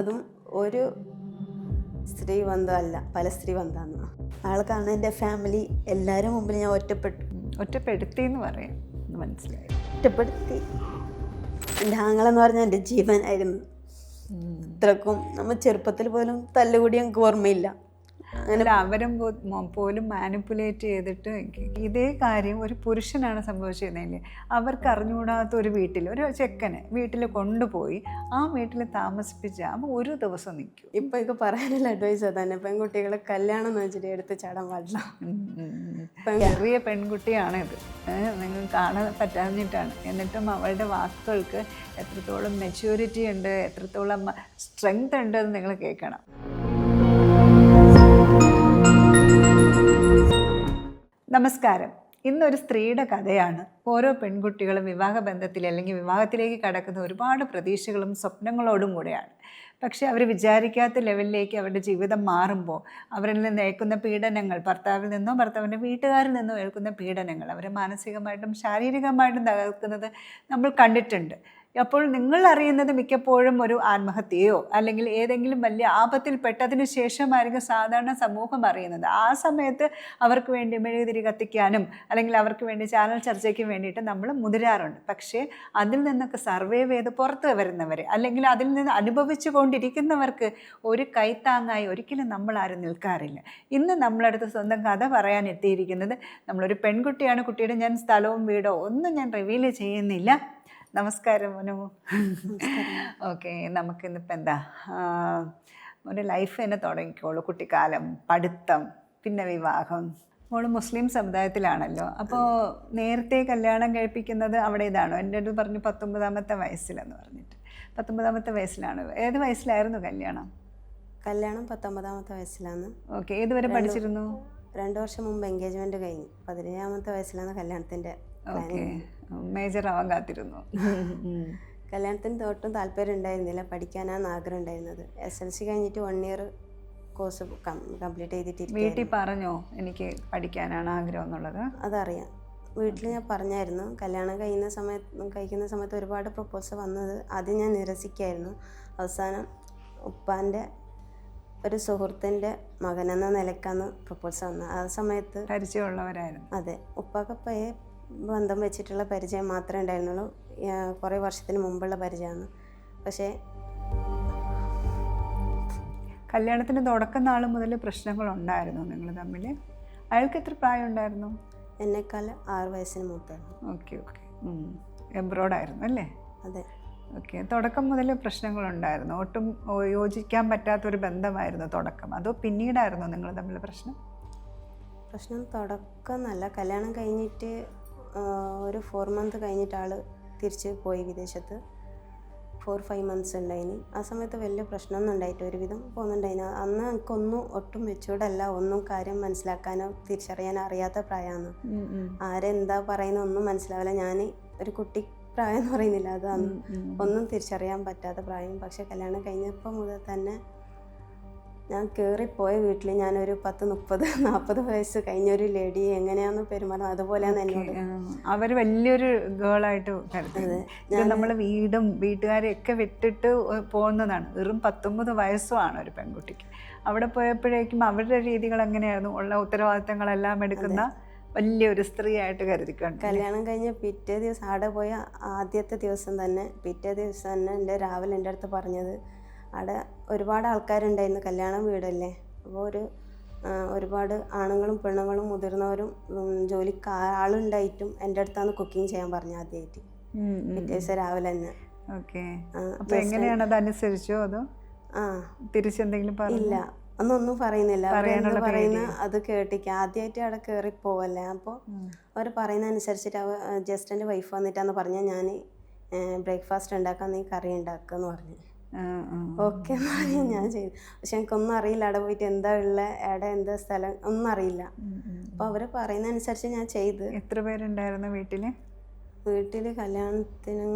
അതും ഒരു സ്ത്രീ ബന്ധമല്ല, പല സ്ത്രീ ബന്ധമാണ്. ആൾക്കാണ് എൻ്റെ ഫാമിലി എല്ലാവരും മുമ്പിൽ ഞാൻ ഒറ്റപ്പെടുത്തി എന്ന് പറയാം. മനസ്സിലായി. ഒറ്റപ്പെടുത്തി. എൻ്റെ ആങ്ങളെന്ന് പറഞ്ഞാൽ എൻ്റെ ജീവനായിരുന്നു. ഇത്രക്കും നമ്മൾ ചെറുപ്പത്തിൽ പോലും തല്ലുകൂടി എനിക്ക് ഓർമ്മയില്ല. അങ്ങനെ അവരും പോലും മാനിപ്പുലേറ്റ് ചെയ്തിട്ട് ഇതേ കാര്യം ഒരു പുരുഷനാണ് സംഭവിച്ചിരുന്നെങ്കിൽ അവർക്ക് അറിഞ്ഞുകൂടാത്ത ഒരു വീട്ടിൽ ഒരു ചെക്കനെ വീട്ടിൽ കൊണ്ടുപോയി ആ വീട്ടിൽ താമസിപ്പിച്ച അപ്പോൾ ഒരു ദിവസം നിൽക്കും. ഇപ്പം ഇതൊക്കെ പറയാനുള്ള അഡ്വൈസ് തന്നെ, പെൺകുട്ടികളെ കല്യാണം എന്ന് വെച്ചിട്ട് എടുത്ത് ചാടാൻ പാടില്ല. ചെറിയ പെൺകുട്ടിയാണ് ഇത്, നിങ്ങൾ കാണാൻ പറ്റാഞ്ഞിട്ടാണ്. എന്നിട്ടും അവളുടെ വാക്കുകൾക്ക് എത്രത്തോളം മെച്യൂരിറ്റി ഉണ്ട്, എത്രത്തോളം സ്ട്രെങ്ത് ഉണ്ട് എന്ന് നിങ്ങൾ കേൾക്കണം. നമസ്കാരം. ഇന്നൊരു സ്ത്രീയുടെ കഥയാണ്. ഓരോ പെൺകുട്ടികളും വിവാഹബന്ധത്തിൽ അല്ലെങ്കിൽ വിവാഹത്തിലേക്ക് കടക്കുന്ന ഒരുപാട് പ്രതീക്ഷകളും സ്വപ്നങ്ങളോടും കൂടെയാണ്. പക്ഷേ അവർ വിചാരിക്കാത്ത ലെവലിലേക്ക് അവരുടെ ജീവിതം മാറുമ്പോൾ അവരിൽ നിന്ന് ഏൽക്കുന്ന പീഡനങ്ങൾ, ഭർത്താവിൽ നിന്നോ ഭർത്താവിൻ്റെ വീട്ടുകാരിൽ നിന്നോ ഏൽക്കുന്ന പീഡനങ്ങൾ അവരെ മാനസികമായിട്ടും ശാരീരികമായിട്ടും തകർക്കുന്നത് നമ്മൾ കണ്ടിട്ടുണ്ട്. അപ്പോൾ നിങ്ങൾ അറിയുന്നത് മിക്കപ്പോഴും ഒരു ആത്മഹത്യയോ അല്ലെങ്കിൽ ഏതെങ്കിലും വലിയ ആപത്തിൽ പെട്ടതിന് ശേഷമായിരിക്കും സാധാരണ സമൂഹം അറിയുന്നത്. ആ സമയത്ത് അവർക്ക് വേണ്ടി മെഴുകുതിരി കത്തിക്കാനും അല്ലെങ്കിൽ അവർക്ക് വേണ്ടി ചാനൽ ചർച്ചയ്ക്ക് വേണ്ടിയിട്ട് നമ്മൾ മുതിരാറുണ്ട്. പക്ഷേ അതിൽ നിന്നൊക്കെ സർവൈവ് ചെയ്ത് പുറത്ത് വരുന്നവർ അല്ലെങ്കിൽ അതിൽ നിന്ന് അനുഭവിച്ചു കൊണ്ടിരിക്കുന്നവർക്ക് ഒരു കൈത്താങ്ങായി ഒരിക്കലും നമ്മൾ ആരും നിൽക്കാറില്ല. ഇന്ന് നമ്മളടുത്ത് സ്വന്തം കഥ പറയാൻ എത്തിയിരിക്കുന്നത് നമ്മളൊരു പെൺകുട്ടിയാണ്. കുട്ടിയുടെ ഞാൻ സ്ഥലവും വീടോ ഒന്നും ഞാൻ റിവീൽ ചെയ്യുന്നില്ല. നമസ്കാരം മനു. ഓക്കെ, നമുക്കിന്നിപ്പോൾ എന്താ ഒരു ലൈഫ് തന്നെ തുടങ്ങിക്കോളൂ. കുട്ടിക്കാലം, പഠിത്തം, പിന്നെ വിവാഹം. മോള് മുസ്ലിം സമുദായത്തിലാണല്ലോ. അപ്പോൾ നേരത്തെ കല്യാണം കഴിപ്പിക്കുന്നത് അവിടെ ഇതാണോ? എൻ്റെ അടുത്ത് പറഞ്ഞു 19-ാമത്തെ വയസ്സിലെന്ന് പറഞ്ഞിട്ട്. 19-ാമത്തെ വയസ്സിലാണ്. ഏത് വയസ്സിലായിരുന്നു കല്യാണം? കല്യാണം 19-ാമത്തെ വയസ്സിലാണ്. ഓക്കെ, ഏതുവരെ പഠിച്ചിരുന്നു? 2 വർഷം മുമ്പ് എൻഗേജ്മെൻറ്റ് കഴിഞ്ഞു. 17-ാമത്തെ വയസ്സിലാണ് കല്യാണത്തിൻ്റെ. ഓക്കെ, മേജർ ആവാൻ കാത്തിരുന്നു. കല്യാണത്തിന് തൊട്ടും താല്പര്യം ഉണ്ടായിരുന്നില്ല, പഠിക്കാനാണ് ആഗ്രഹം ഉണ്ടായിരുന്നത്. SLC കഴിഞ്ഞിട്ട് 1 ഇയർ കോഴ്സ് കംപ്ലീറ്റ് ചെയ്തിട്ട്. വീട്ടിൽ പറഞ്ഞോ എനിക്ക് പഠിക്കാനാണ് ആഗ്രഹം എന്നുള്ളത്? അതറിയാം, വീട്ടിൽ ഞാൻ പറഞ്ഞായിരുന്നു. കല്യാണം കഴിക്കുന്ന സമയത്ത് ഒരുപാട് പ്രപ്പോസൽ വന്നത് ആദ്യം ഞാൻ നിരസിക്കായിരുന്നു. അവസാനം ഉപ്പാൻ്റെ ഒരു സുഹൃത്തിൻ്റെ മകനെന്ന നിലക്കാണ് പ്രപ്പോസൽ വന്നത്. ആ സമയത്ത് പരിചയമുള്ളവരായിരുന്നു. അതെ, ഉപ്പാക്കപ്പയെ ബന്ധം വെച്ചിട്ടുള്ള പരിചയം മാത്രമേ ഉണ്ടായിരുന്നുള്ളൂ. കുറേ വർഷത്തിന് മുമ്പുള്ള പരിചയമാണ്. പക്ഷേ കല്യാണത്തിന് തുടക്കം നാൾ മുതൽ പ്രശ്നങ്ങളുണ്ടായിരുന്നു നിങ്ങൾ തമ്മിൽ? അയാൾക്ക് എത്ര പ്രായം ഉണ്ടായിരുന്നു? എന്നെക്കാൾ 6 വയസ്സിന് മൂത്തായിരുന്നു. ഓക്കെ ഓക്കെ, എബ്രോഡായിരുന്നു അല്ലേ? അതെ. ഓക്കെ, തുടക്കം മുതൽ പ്രശ്നങ്ങളുണ്ടായിരുന്നു. ഒട്ടും യോജിക്കാൻ പറ്റാത്തൊരു ബന്ധമായിരുന്നു തുടക്കം, അതോ പിന്നീടായിരുന്നു നിങ്ങൾ തമ്മിൽ പ്രശ്നം? തുടക്കം എന്നല്ല, കല്യാണം കഴിഞ്ഞിട്ട് ഒരു 4 മന്ത് കഴിഞ്ഞിട്ട് ആൾ തിരിച്ച് പോയി വിദേശത്ത്. 4-5 മന്ത്സ് ഉണ്ടായിന്. ആ സമയത്ത് വലിയ പ്രശ്നമൊന്നും ഉണ്ടായിട്ട് ഒരുവിധം പോകുന്നുണ്ടായിന്. അന്ന് എനിക്കൊന്നും ഒട്ടും മെച്ചൂർഡല്ല, ഒന്നും കാര്യം മനസ്സിലാക്കാനോ തിരിച്ചറിയാനോ അറിയാത്ത പ്രായമാണ്. ആരെന്താ പറയുന്ന ഒന്നും മനസ്സിലാവില്ല. ഞാൻ ഒരു കുട്ടി പ്രായം എന്ന് പറയുന്നില്ല, അത് ഒന്നും തിരിച്ചറിയാൻ പറ്റാത്ത പ്രായം. പക്ഷെ കല്യാണം കഴിഞ്ഞപ്പോൾ മുതൽ തന്നെ ഞാൻ കയറിപ്പോയ വീട്ടിൽ ഞാനൊരു 10-30-40 വയസ്സ് കഴിഞ്ഞൊരു ലേഡി എങ്ങനെയാണെന്ന് പെരുമാറുന്നത് അതുപോലെയാണ് എന്നോട്. അവർ വലിയൊരു ഗേളായിട്ട് കരുതുന്നത്. നമ്മൾ വീടും വീട്ടുകാരെയൊക്കെ വിട്ടിട്ട് പോകുന്നതാണ്. വെറും 19 വയസ്സുമാണ് ഒരു പെൺകുട്ടിക്ക്. അവിടെ പോയപ്പോഴേക്കും അവരുടെ രീതികൾ എങ്ങനെയായിരുന്നു? ഉള്ള ഉത്തരവാദിത്തങ്ങളെല്ലാം എടുക്കുന്ന വലിയൊരു സ്ത്രീയായിട്ട് കരുതിക്കൊണ്ട്. കല്യാണം കഴിഞ്ഞ് പിറ്റേ ദിവസം അവിടെ പോയ ആദ്യത്തെ ദിവസം തന്നെ എൻ്റെ രാവിലെ എൻ്റെ അടുത്ത് പറഞ്ഞത്, അവിടെ ഒരുപാട് ആൾക്കാരുണ്ടായിരുന്നു, കല്യാണം വീടല്ലേ. അപ്പോൾ ഒരുപാട് ആണുങ്ങളും പെണ്ണുങ്ങളും മുതിർന്നവരും ജോലിക്ക് ആളുണ്ടായിട്ടും എൻ്റെ അടുത്താണ് കുക്കിംഗ് ചെയ്യാൻ പറഞ്ഞത് ആദ്യമായിട്ട്. പിറ്റേ ദിവസം രാവിലെ തന്നെ. ഓക്കെ, അപ്പോൾ എങ്ങനെയാണ് അതനുസരിച്ചോ അതോ തിരിച്ചെന്തെങ്കിലും? ഇല്ല, ഒന്നും പറയുന്നില്ല. പറയുന്ന അത് കേട്ടിക്ക. ആദ്യമായിട്ട് അവിടെ കയറി പോവല്ലേ. അപ്പോൾ അവർ പറയുന്ന അനുസരിച്ചിട്ട് ജസ്റ്റ് എൻ്റെ വൈഫ് വന്നിട്ടാന്ന് പറഞ്ഞാൽ ഞാൻ ബ്രേക്ക്ഫാസ്റ്റ് ഉണ്ടാക്കാൻ, നീ കറി ഉണ്ടാക്കുമെന്ന് പറഞ്ഞു. ഓക്കെ എന്ന് പറഞ്ഞ് ഞാൻ ചെയ്തു. പക്ഷെ എനിക്കൊന്നും അറിയില്ല, അവിടെ പോയിട്ട് എന്താ ഉള്ളത്, എവിടെ എന്താ സ്ഥലം ഒന്നും അറിയില്ല. അപ്പോൾ അവർ പറയുന്ന അനുസരിച്ച് ഞാൻ ചെയ്ത്. എത്ര പേരുണ്ടായിരുന്നു വീട്ടിൽ? കല്യാണത്തിന്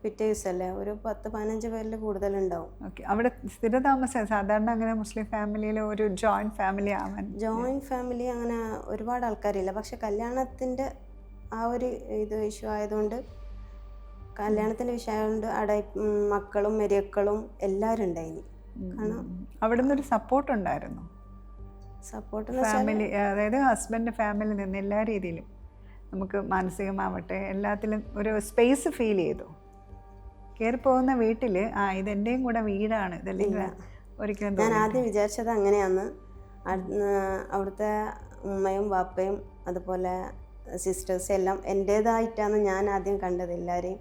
പിറ്റേ ദിവസമല്ലേ, ഒരു 10-15 പേരിൽ കൂടുതലുണ്ടാവും. ഓക്കെ, അവിടെ സ്ഥിരതാമസം സാധാരണ അങ്ങനെ മുസ്ലിം ഫാമിലിയിൽ ഒരു ജോയിൻറ്റ് ഫാമിലി ആവാൻ? ജോയിൻറ്റ് ഫാമിലി അങ്ങനെ ഒരുപാട് ആൾക്കാരില്ല. പക്ഷെ കല്യാണത്തിൻ്റെ ആ ഒരു ഇഷ്യൂ ആയതുകൊണ്ട് കല്യാണത്തിൻ്റെ വിഷയമുണ്ട് അവിടെ മക്കളും മരിയക്കളും എല്ലാവരും ഉണ്ടായിനി. കാരണം അവിടെ നിന്നൊരു സപ്പോർട്ട് ഉണ്ടായിരുന്നു, സപ്പോർട്ട് ഫാമിലി, അതായത് ഹസ്ബൻഡ് ഫാമിലി നിന്ന് എല്ലാ രീതിയിലും നമുക്ക് മാനസികമാവട്ടെ എല്ലാത്തിലും ഒരു സ്പേസ് ഫീൽ ചെയ്തു. കയറി പോകുന്ന വീട്ടിൽ ഇതെൻ്റെയും കൂടെ വീടാണ് ഇതല്ലെങ്കിൽ ഒരിക്കലും ഞാൻ ആദ്യം വിചാരിച്ചത് അങ്ങനെയാണ്. അവിടുത്തെ ഉമ്മയും വാപ്പയും അതുപോലെ സിസ്റ്റേഴ്സും എല്ലാം എൻ്റേതായിട്ടാണ് ഞാൻ ആദ്യം കണ്ടത്, എല്ലാവരെയും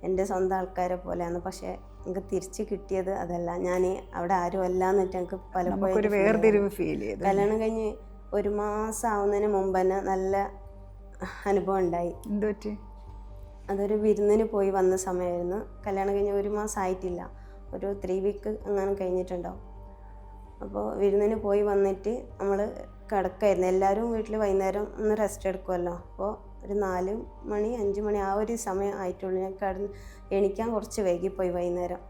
എൻ്റെ സ്വന്തം ആൾക്കാരെ പോലെയാണ്. പക്ഷേ എനിക്ക് തിരിച്ച് കിട്ടിയത് അതല്ല. ഞാൻ അവിടെ ആരും അല്ല എന്നിട്ട് എനിക്ക് പലപ്പോഴും വേർതിരിവ് ഫീൽ ചെയ്തു. കല്യാണം കഴിഞ്ഞ് 1 മാസം ആവുന്നതിന് മുമ്പ് തന്നെ നല്ല അനുഭവം ഉണ്ടായി. എന്തുപറ്റി? അതൊരു വിരുന്നിന് പോയി വന്ന സമയമായിരുന്നു. കല്യാണം കഴിഞ്ഞ് 1 മാസം ആയിട്ടില്ല, ഒരു 3 വീക്ക് അങ്ങനെ കഴിഞ്ഞിട്ടുണ്ടാവും. അപ്പോൾ വിരുന്നിന് പോയി വന്നിട്ട് നമ്മൾ കിടക്കായിരുന്നു. എല്ലാവരും വീട്ടിൽ വൈകുന്നേരം ഒന്ന് റെസ്റ്റ് എടുക്കുമല്ലോ. അപ്പോൾ ഒരു 4 മണി 5 മണി ആ ഒരു സമയം ആയിട്ടുള്ളൂ. ഞാൻ എണീക്കാൻ കുറച്ച് വൈകിപ്പോയി വൈകുന്നേരം.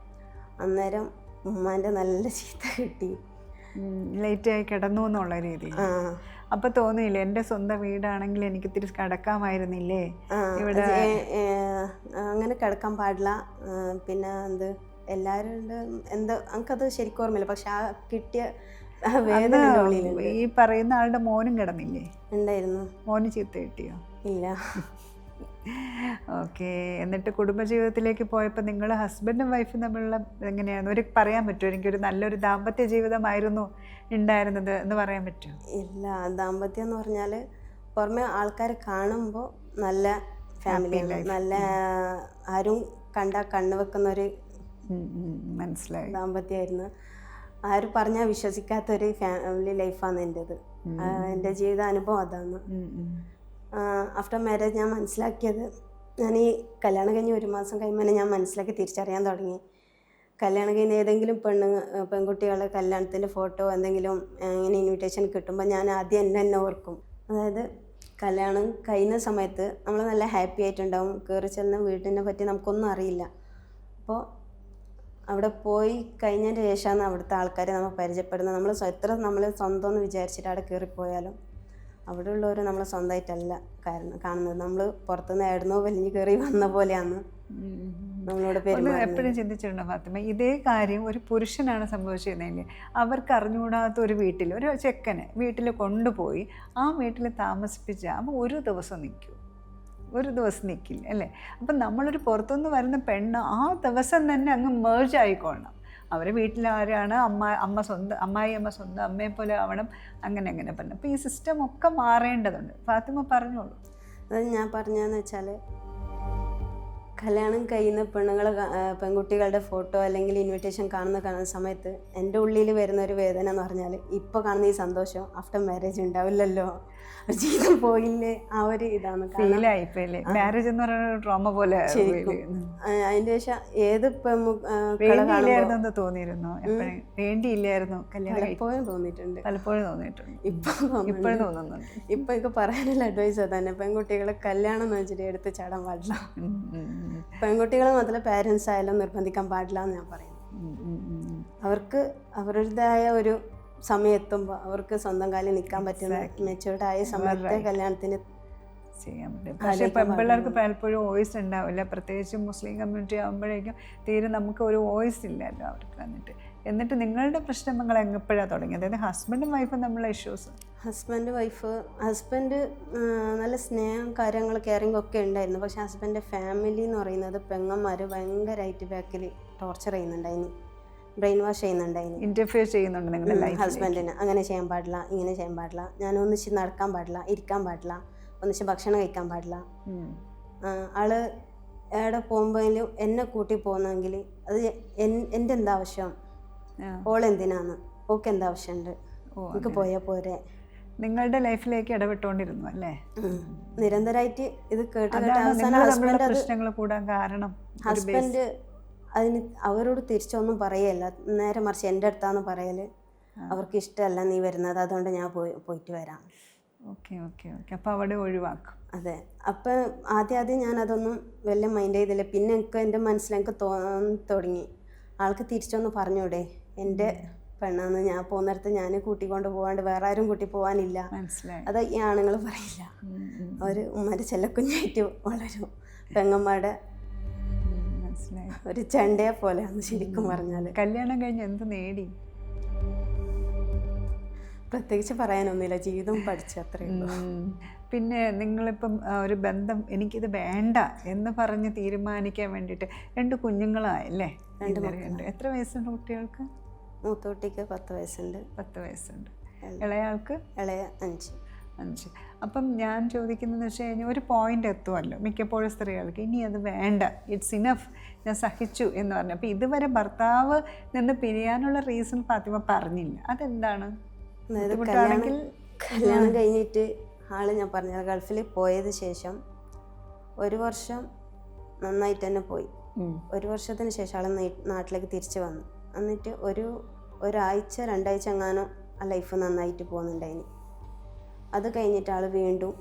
അന്നേരം ഉമ്മാൻ്റെ നല്ല ചീത്ത കിട്ടി. ലേറ്റായി കിടന്നു എന്നുള്ള രീതി. അപ്പം തോന്നിയില്ലേ എൻ്റെ സ്വന്തം വീടാണെങ്കിൽ എനിക്ക് തിരിച്ച് കിടക്കാമായിരുന്നില്ലേ? ഇവിടെ അങ്ങനെ കിടക്കാൻ പാടില്ല. പിന്നെ എല്ലാവരും എന്താ എനിക്കത് ശരിക്കും ഓർമ്മയില്ല. പക്ഷെ ആ കിട്ടിയ വേദന ഈ പറയുന്ന ആളുടെ മോനും കിടന്നില്ലേ? ഉണ്ടായിരുന്നു. മോന് ചീത്ത കിട്ടിയോ? ഇല്ല. ഓക്കെ. എന്നിട്ട് കുടുംബജീവിതത്തിലേക്ക് പോയപ്പോൾ നിങ്ങൾ ഹസ്ബൻഡും വൈഫും തമ്മിലുള്ള എങ്ങനെയാണ് ഒരു പറയാൻ പറ്റുമോ? എനിക്കൊരു നല്ലൊരു ദാമ്പത്യ ജീവിതമായിരുന്നു ഉണ്ടായിരുന്നത് എന്ന് പറയാൻ പറ്റുമോ? ഇല്ല, ദാമ്പത്യം എന്ന് പറഞ്ഞാൽ പുറമെ ആൾക്കാർ കാണുമ്പോൾ നല്ല ഫാമിലിയാണ്, നല്ല ആരും കണ്ടാൽ കണ്ണു വെക്കുന്നൊരു മനസ്സിലായി ദാമ്പത്യമായിരുന്നു. ആരും പറഞ്ഞാൽ വിശ്വസിക്കാത്തൊരു ഫാമിലി ലൈഫാണ് എൻ്റേത്. എൻ്റെ ജീവിത അനുഭവം അതാണ്. ആഫ്റ്റർ മാരേജ് ഞാൻ മനസ്സിലാക്കിയത്, ഞാൻ ഈ കല്യാണം കഴിഞ്ഞ് 1 മാസം കഴിയുമ്പോൾ ഞാൻ മനസ്സിലാക്കി തിരിച്ചറിയാൻ തുടങ്ങി. കല്യാണം കഴിഞ്ഞ് ഏതെങ്കിലും പെൺകുട്ടികളെ കല്യാണത്തിൻ്റെ ഫോട്ടോ എന്തെങ്കിലും ഇങ്ങനെ ഇൻവിറ്റേഷൻ കിട്ടുമ്പോൾ ഞാൻ ആദ്യം എന്നെ ഓർക്കും. അതായത് കല്യാണം കഴിയുന്ന സമയത്ത് നമ്മൾ നല്ല ഹാപ്പി ആയിട്ടുണ്ടാവും. കയറി ചെല്ലുന്ന വീട്ടിനെ പറ്റി നമുക്കൊന്നും അറിയില്ല. അപ്പോൾ അവിടെ പോയി കഴിഞ്ഞതിൻ്റെ ശേഷമാണ് അവിടുത്തെ ആൾക്കാരെ നമ്മൾ പരിചയപ്പെടുന്നത്. എത്ര നമ്മൾ സ്വന്തം എന്ന് വിചാരിച്ചിട്ട് അവിടെ കയറിപ്പോയാലും അവിടെ ഉള്ളവർ നമ്മൾ സ്വന്തമായിട്ടല്ല കാണുന്നത്. നമ്മൾ പുറത്തുനിന്ന് എവിടുന്നോ വലിഞ്ഞ് കയറി വന്ന പോലെയാണ് നമ്മളോട് പെരുമാറുന്നത്. എപ്പോഴും ചിന്തിച്ചിട്ടുണ്ടോ ഫാത്തിമ, ഇതേ കാര്യം ഒരു പുരുഷനാണ് സംഭവിച്ചിരുന്നെങ്കിൽ അവർക്ക് അറിഞ്ഞുകൂടാത്ത ഒരു വീട്ടിൽ ഒരു ചെക്കനെ വീട്ടിൽ കൊണ്ടുപോയി ആ വീട്ടിൽ താമസിപ്പിച്ചാൽ അപ്പോൾ ഒരു ദിവസം നിൽക്കില്ല അല്ലേ? അപ്പം നമ്മളൊരു പുറത്തുനിന്ന് വരുന്ന പെണ്ണ് ആ ദിവസം തന്നെ അങ്ങ് മേർജ് ആയിക്കോളണം. അവരെ വീട്ടിലാരാണ് അമ്മ സ്വന്തം അമ്മയെ പോലെ ആവണം, അങ്ങനെ പറഞ്ഞു. അപ്പോൾ ഈ സിസ്റ്റം ഒക്കെ മാറേണ്ടതുണ്ട്. ഫാത്തിമ പറഞ്ഞോളൂ. അത് ഞാൻ പറഞ്ഞതെന്ന് വെച്ചാൽ, കല്യാണം കഴിയുന്ന പെൺകുട്ടികളുടെ ഫോട്ടോ അല്ലെങ്കിൽ ഇൻവിറ്റേഷൻ കാണുന്ന സമയത്ത് എൻ്റെ ഉള്ളിൽ വരുന്ന ഒരു വേദന എന്ന് പറഞ്ഞാൽ, ഇപ്പോൾ കാണുന്ന ഈ സന്തോഷം ആഫ്റ്റർ മാരേജ് ഉണ്ടാവില്ലല്ലോ, ജീവിതം പോയില്ലേ, ആ ഒരു ഇതാണ്. മാരേജ് എന്ന് പറയുന്ന ട്രോമ പോലെ അതിൻ്റെ ശേഷം ഏത് തോന്നിയിരുന്നു, വേണ്ടിയില്ലായിരുന്നു പലപ്പോഴും തോന്നിയിട്ടുണ്ട്. ഇപ്പോഴും തോന്നുന്നുണ്ട്. ഇപ്പൊ എനിക്ക് പറയാനുള്ള അഡ്വൈസ് തന്നെ, പെൺകുട്ടികളെ കല്യാണം എന്ന് വെച്ചിട്ട് എടുത്ത് ചാടാൻ പാടില്ല. പെൺകുട്ടികളെ മാത്രമേ പാരൻസ് ആയാലും നിർബന്ധിക്കാൻ പാടില്ല എന്ന് ഞാൻ പറയുന്നു. അവർക്ക് അവരുടേതായ ഒരു സമയം എത്തുമ്പോൾ അവർക്ക് സ്വന്തം കാലിൽ നിൽക്കാൻ പറ്റുന്ന മെച്ചൂർഡ് ആയ സമയത്തെ കല്യാണത്തിന് ചെയ്യാൻ പറ്റും. പക്ഷേ പെൺപിള്ളേർക്ക് പലപ്പോഴും വോയിസ് ഉണ്ടാവില്ല, പ്രത്യേകിച്ച് മുസ്ലിം കമ്മ്യൂണിറ്റി ആകുമ്പോഴേക്കും തീരെ നമുക്ക് ഒരു വോയിസ് ഇല്ലല്ലോ അവർക്ക്. എന്നിട്ട് നിങ്ങളുടെ പ്രശ്നങ്ങൾ എപ്പോഴാണ് തുടങ്ങിയത്? അതായത് ഹസ്ബൻഡും വൈഫും തമ്മിലുള്ള ഇഷ്യൂസ്? ഹസ്ബൻഡ് നല്ല സ്നേഹം, കാര്യങ്ങൾ, കെയറിങ് ഒക്കെ ഉണ്ടായിരുന്നു. പക്ഷേ ഹസ്ബൻഡിൻ്റെ ഫാമിലി എന്ന് പറയുന്നത് പെങ്ങന്മാർ ഭയങ്കരമായിട്ട് ബാക്കിൽ ടോർച്ചർ ചെയ്യുന്നുണ്ടായിനി, ബ്രെയിൻ വാഷ് ചെയ്യുന്നുണ്ടായിനി, ഇന്റർഫിയർ ചെയ്യുന്നുണ്ട് നിങ്ങളുടെ ലൈഫിൽ. ഹസ്ബൻഡിന് അങ്ങനെ ചെയ്യാൻ പാടില്ല, ഇങ്ങനെ ചെയ്യാൻ പാടില്ല, ഞാൻ ഒന്നിച്ച് നടക്കാൻ പാടില്ല, ഇരിക്കാൻ പാടില്ല, ഒന്നിച്ച് ഭക്ഷണം കഴിക്കാൻ പാടില്ല. ആള് എവിടെ പോകുമ്പോഴേലും എന്നെ കൂട്ടി പോകുന്നെങ്കിൽ അത് എൻ്റെ എന്താ ആവശ്യം, ഓളെന്തിനാണ്, ഓക്ക് എന്താ ആവശ്യമുണ്ട്, എനിക്ക് പോയാൽ പോരെ. നിങ്ങളുടെ ലൈഫിലേക്ക് ഇടപെട്ടുകൊണ്ടിരുന്നു അല്ലേ? നിരന്തരമായിട്ട് ഇത് കേട്ട് പ്രശ്നങ്ങൾ കൂടാൻ കാരണം ഹസ്ബൻഡ് അതിന് അവരോട് തിരിച്ചൊന്നും പറയല്ല, നേരെ മറിച്ച് എൻ്റെ അടുത്താന്ന് പറയല്, അവർക്ക് ഇഷ്ടമല്ല നീ വരുന്നത്, അതുകൊണ്ട് ഞാൻ പോയിട്ട് വരാം. ഓക്കെ. അപ്പോൾ അവിടെ ഒഴിവാക്കും. അതെ. അപ്പം ആദ്യം ഞാൻ അതൊന്നും വലിയ മൈൻഡ് ചെയ്തില്ല. പിന്നെ എൻ്റെ മനസ്സിലെനിക്ക് തോന്നി തുടങ്ങി, ആൾക്ക് തിരിച്ചൊന്ന് പറഞ്ഞൂടെ, എൻ്റെ പെണ്ണാന്ന്, ഞാൻ പോകുന്നിടത്ത് ഞാൻ കൂട്ടിക്കൊണ്ട് പോകാണ്ട് വേറെ ആരും കൂട്ടി പോകാനില്ല. അത് ഈ ആണുങ്ങൾ പറയില്ല, അവർ ഉമ്മാൻ്റെ ചെല്ലക്കുഞ്ഞായിട്ട് വളരും. പെങ്ങന്മാരുടെ മനസ്സിലായി. ഒരു ചെണ്ടയെ പോലെയാണ് ശരിക്കും പറഞ്ഞാൽ. കല്യാണം കഴിഞ്ഞ് എന്ത് നേടി? പ്രത്യേകിച്ച് പറയാനൊന്നുമില്ല, ജീവിതം പഠിച്ച അത്രയേ ഉള്ളൂ. പിന്നെ നിങ്ങളിപ്പം ഒരു ബന്ധം എനിക്കിത് വേണ്ട എന്ന് പറഞ്ഞ് തീരുമാനിക്കാൻ വേണ്ടിയിട്ട് 2 കുഞ്ഞുങ്ങളായല്ലേ? 2 എത്ര വയസ്സുണ്ട് കുട്ടികൾക്ക്? മൂത്തോട്ടിക്ക് 10 വയസ്സുണ്ട്. 10 വയസ്സുണ്ട്. ഇളയാൾക്ക്? ഇളയ 5. അപ്പം ഞാൻ ചോദിക്കുന്നതെന്ന് വെച്ച് കഴിഞ്ഞാൽ ഒരു പോയിന്റ് എത്തുമല്ലോ മിക്കപ്പോഴും സ്ത്രീകൾക്ക്, ഇനി അത് വേണ്ട, ഇറ്റ്സ് ഇനഫ്, ഞാൻ സഹിച്ചു എന്ന് പറഞ്ഞു. അപ്പോൾ ഇതുവരെ ഭർത്താവ് നിന്ന് പിരിയാനുള്ള റീസൺ ഫാത്തിമ പറഞ്ഞില്ല. അതെന്താണ്? കല്യാണം കഴിഞ്ഞിട്ട് ആള് ഞാൻ പറഞ്ഞ ഗൾഫിൽ പോയത് ശേഷം 1 വർഷം നന്നായിട്ട് തന്നെ പോയി. 1 വർഷത്തിന് ശേഷം ആൾ നാട്ടിലേക്ക് തിരിച്ചു വന്നു. എന്നിട്ട് ഒരാഴ്ച 2 ആഴ്ച എങ്ങാനോ ആ ലൈഫ് നന്നായിട്ട് പോകുന്നുണ്ടായിന്. അത് കഴിഞ്ഞിട്ട് ആൾ വീണ്ടും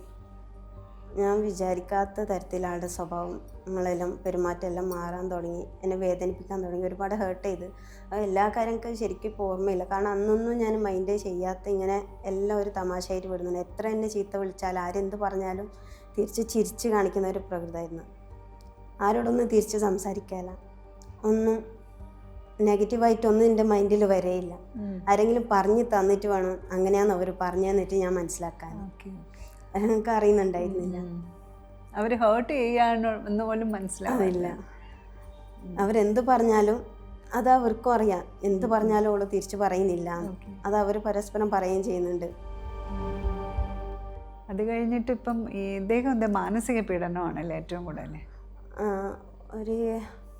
ഞാൻ വിചാരിക്കാത്ത തരത്തിൽ ആളുടെ സ്വഭാവങ്ങളെല്ലാം പെരുമാറ്റമെല്ലാം മാറാൻ തുടങ്ങി, എന്നെ വേദനിപ്പിക്കാൻ തുടങ്ങി, ഒരുപാട് ഹേർട്ട് ചെയ്ത്. അത് എല്ലാ കാര്യങ്ങൾക്കും ശരിക്കും ഇപ്പോൾ ഓർമ്മയില്ല, കാരണം അന്നൊന്നും ഞാൻ മൈൻഡ് ചെയ്യാത്ത ഇങ്ങനെ എല്ലാം ഒരു തമാശയായിട്ട് വിടുന്നുണ്ട്. എത്ര എന്നെ ചീത്ത വിളിച്ചാലും ആരെന്ത് പറഞ്ഞാലും തിരിച്ച് ചിരിച്ച് കാണിക്കുന്ന ഒരു പ്രകൃതമായിരുന്നു. ആരോടൊന്നും തിരിച്ച് സംസാരിക്കാല, ഒന്നും നെഗറ്റീവായിട്ടൊന്നും എൻ്റെ മൈൻഡിൽ വരെയില്ല. ആരെങ്കിലും പറഞ്ഞു തന്നിട്ട് വേണം അങ്ങനെയാന്ന് അവർ പറഞ്ഞു തന്നിട്ട് ഞാൻ മനസ്സിലാക്കാൻ. എനിക്ക് അറിയുന്നുണ്ടായിരുന്നില്ല, അവർ ഹേർട്ട് ചെയ്യാന്ന് പോലും മനസ്സിലാവില്ല. അവരെന്ത് പറഞ്ഞാലും അത് അവർക്കും അറിയാം, എന്ത് പറഞ്ഞാലും അവള് തിരിച്ചു പറയുന്നില്ല, അത് അവർ പരസ്പരം പറയുകയും ചെയ്യുന്നുണ്ട്. അത് കഴിഞ്ഞിട്ട് ഇപ്പം ഇദ്ദേഹം എന്താ മാനസിക പീഡനമാണല്ലേ ഏറ്റവും കൂടുതൽ? ഒരു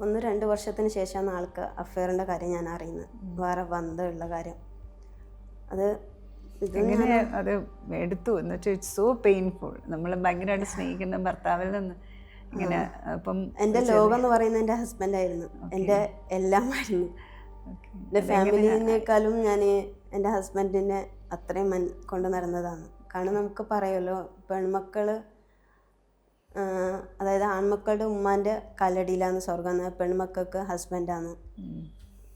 1-2 വർഷത്തിന് ശേഷമാണ് ആൾക്ക് അഫെയറിൻ്റെ കാര്യം ഞാൻ അറിയുന്നത്, വേറെ ബന്ധമുള്ള കാര്യം. അത് എങ്ങനെ അത് എടുത്തു എന്ന് വെച്ചാൽ ഇറ്റ്സ് സോ പെയിൻഫുൾ. നമ്മൾ ഭയങ്കരമായിട്ട് സ്നേഹിക്കുന്ന ഭർത്താവിൽ നിന്ന് ഇങ്ങനെ. അപ്പം എൻ്റെ ലോകം എന്ന് പറയുന്നത് എൻ്റെ ഹസ്ബൻഡായിരുന്നു, എൻ്റെ എല്ലാമായിരുന്നു. എൻ്റെ ഫാമിലിനേക്കാളും ഞാൻ എൻ്റെ ഹസ്ബൻഡിനെ അത്രയും കൊണ്ട് നടന്നതാണ്. കാരണം നമുക്ക് പറയുമല്ലോ, പെൺമക്കൾ, അതായത് ആൺമക്കളുടെ ഉമ്മാൻ്റെ കാലടിയിലാണ് സ്വർഗം, പെൺമക്കൾക്ക് ഹസ്ബൻഡാണ്.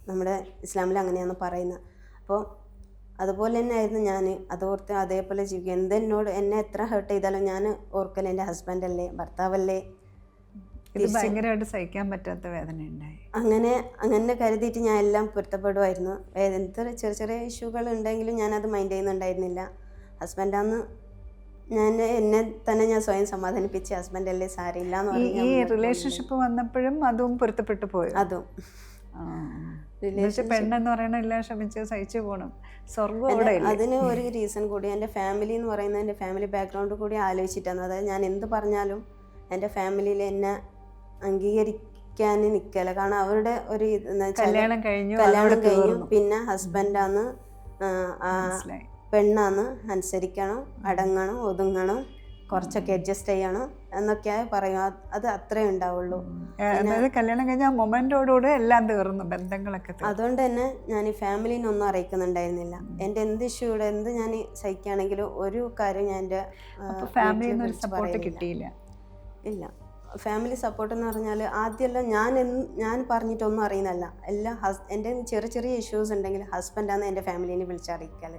നമ്മുടെ ഇസ്ലാമിൽ അങ്ങനെയാണ് പറയുന്നത്. അപ്പോൾ അതുപോലെ തന്നെ ആയിരുന്നു ഞാൻ. അതോർത്ത് അതേപോലെ ജീവിക്കുക. എന്തെന്നോട് എന്നെ എത്ര ഹേർട്ട് ചെയ്താലും ഞാൻ ഓർക്കൽ എൻ്റെ ഹസ്ബൻഡല്ലേ, ഭർത്താവല്ലേ. ഇത് ഭയങ്കരമായിട്ട് സഹിക്കാൻ പറ്റാത്ത വേദന ഉണ്ടായി. അങ്ങനെ കരുതിയിട്ട് ഞാൻ എല്ലാം പൊരുത്തപ്പെടുമായിരുന്നു. എന്ത് ചെറിയ ചെറിയ ഇഷ്യൂകൾ ഉണ്ടെങ്കിലും ഞാനത് മൈൻഡ് ചെയ്യുന്നുണ്ടായിരുന്നില്ല. ഹസ്ബൻഡാന്ന് എന്നെ തന്നെ ഞാൻ സ്വയം സമാധാനിപ്പിച്ച്, ഹസ്ബൻഡല്ലേ സാരില്ല എന്ന് പറഞ്ഞു. ഈ റിലേഷൻഷിപ്പ് വന്നപ്പോഴും അതും പൊരുത്തപ്പെട്ടു പോയി. അതും പെണ്ണെന്ന് പറയണ എല്ലാം ക്ഷമിച്ച് സഹിച്ചു പോകണം, സ്വർഗം. അതിന് ഒരു റീസൺ കൂടി എൻ്റെ ഫാമിലി എന്ന് പറയുന്നത് എൻ്റെ ഫാമിലി ബാക്ക്ഗ്രൗണ്ട് കൂടി ആലോചിച്ചിട്ടാണ്. അതായത് ഞാൻ എന്ത് പറഞ്ഞാലും എൻ്റെ ഫാമിലിയിൽ എന്നെ അംഗീകരിക്കാൻ നിൽക്കല. കാരണം അവരുടെ ഒരു കല്യാണം കഴിഞ്ഞു, പിന്നെ ഹസ്ബൻഡാന്ന് പെണ്ണാന്ന്, അനുസരിക്കണം, അടങ്ങണം, ഒതുങ്ങണം, കുറച്ചൊക്കെ അഡ്ജസ്റ്റ് ചെയ്യണം എന്നൊക്കെ പറയും. അത് അത്രേ ഉണ്ടാവുള്ളൂ. കല്യാണം കഴിഞ്ഞ മൊമെന്റോടുകൂടെ എല്ലാം തീർന്നു, ബന്ധങ്ങളൊക്കെ. അതുകൊണ്ട് തന്നെ ഞാൻ ഈ ഫാമിലിനൊന്നും അറിയിക്കുന്നുണ്ടായിരുന്നില്ല. എൻ്റെ എന്ത് ഇഷ്യൂടെ എന്ത് ഞാൻ സഹിക്കുകയാണെങ്കിലും ഒരു കാര്യം ഞാൻ എൻ്റെ ഫാമിലിയിൽ നിന്ന് സപ്പോർട്ട് കിട്ടിയില്ല. ഇല്ല, ഫാമിലി സപ്പോർട്ട് എന്ന് പറഞ്ഞാൽ ആദ്യമെല്ലാം ഞാൻ പറഞ്ഞിട്ടൊന്നും അറിയുന്നല്ല. എല്ലാം എൻ്റെ ചെറിയ ചെറിയ ഇഷ്യൂസ് ഉണ്ടെങ്കിൽ ഹസ്ബൻഡാണ് എൻ്റെ ഫാമിലിനെ വിളിച്ചറിയിക്കൽ.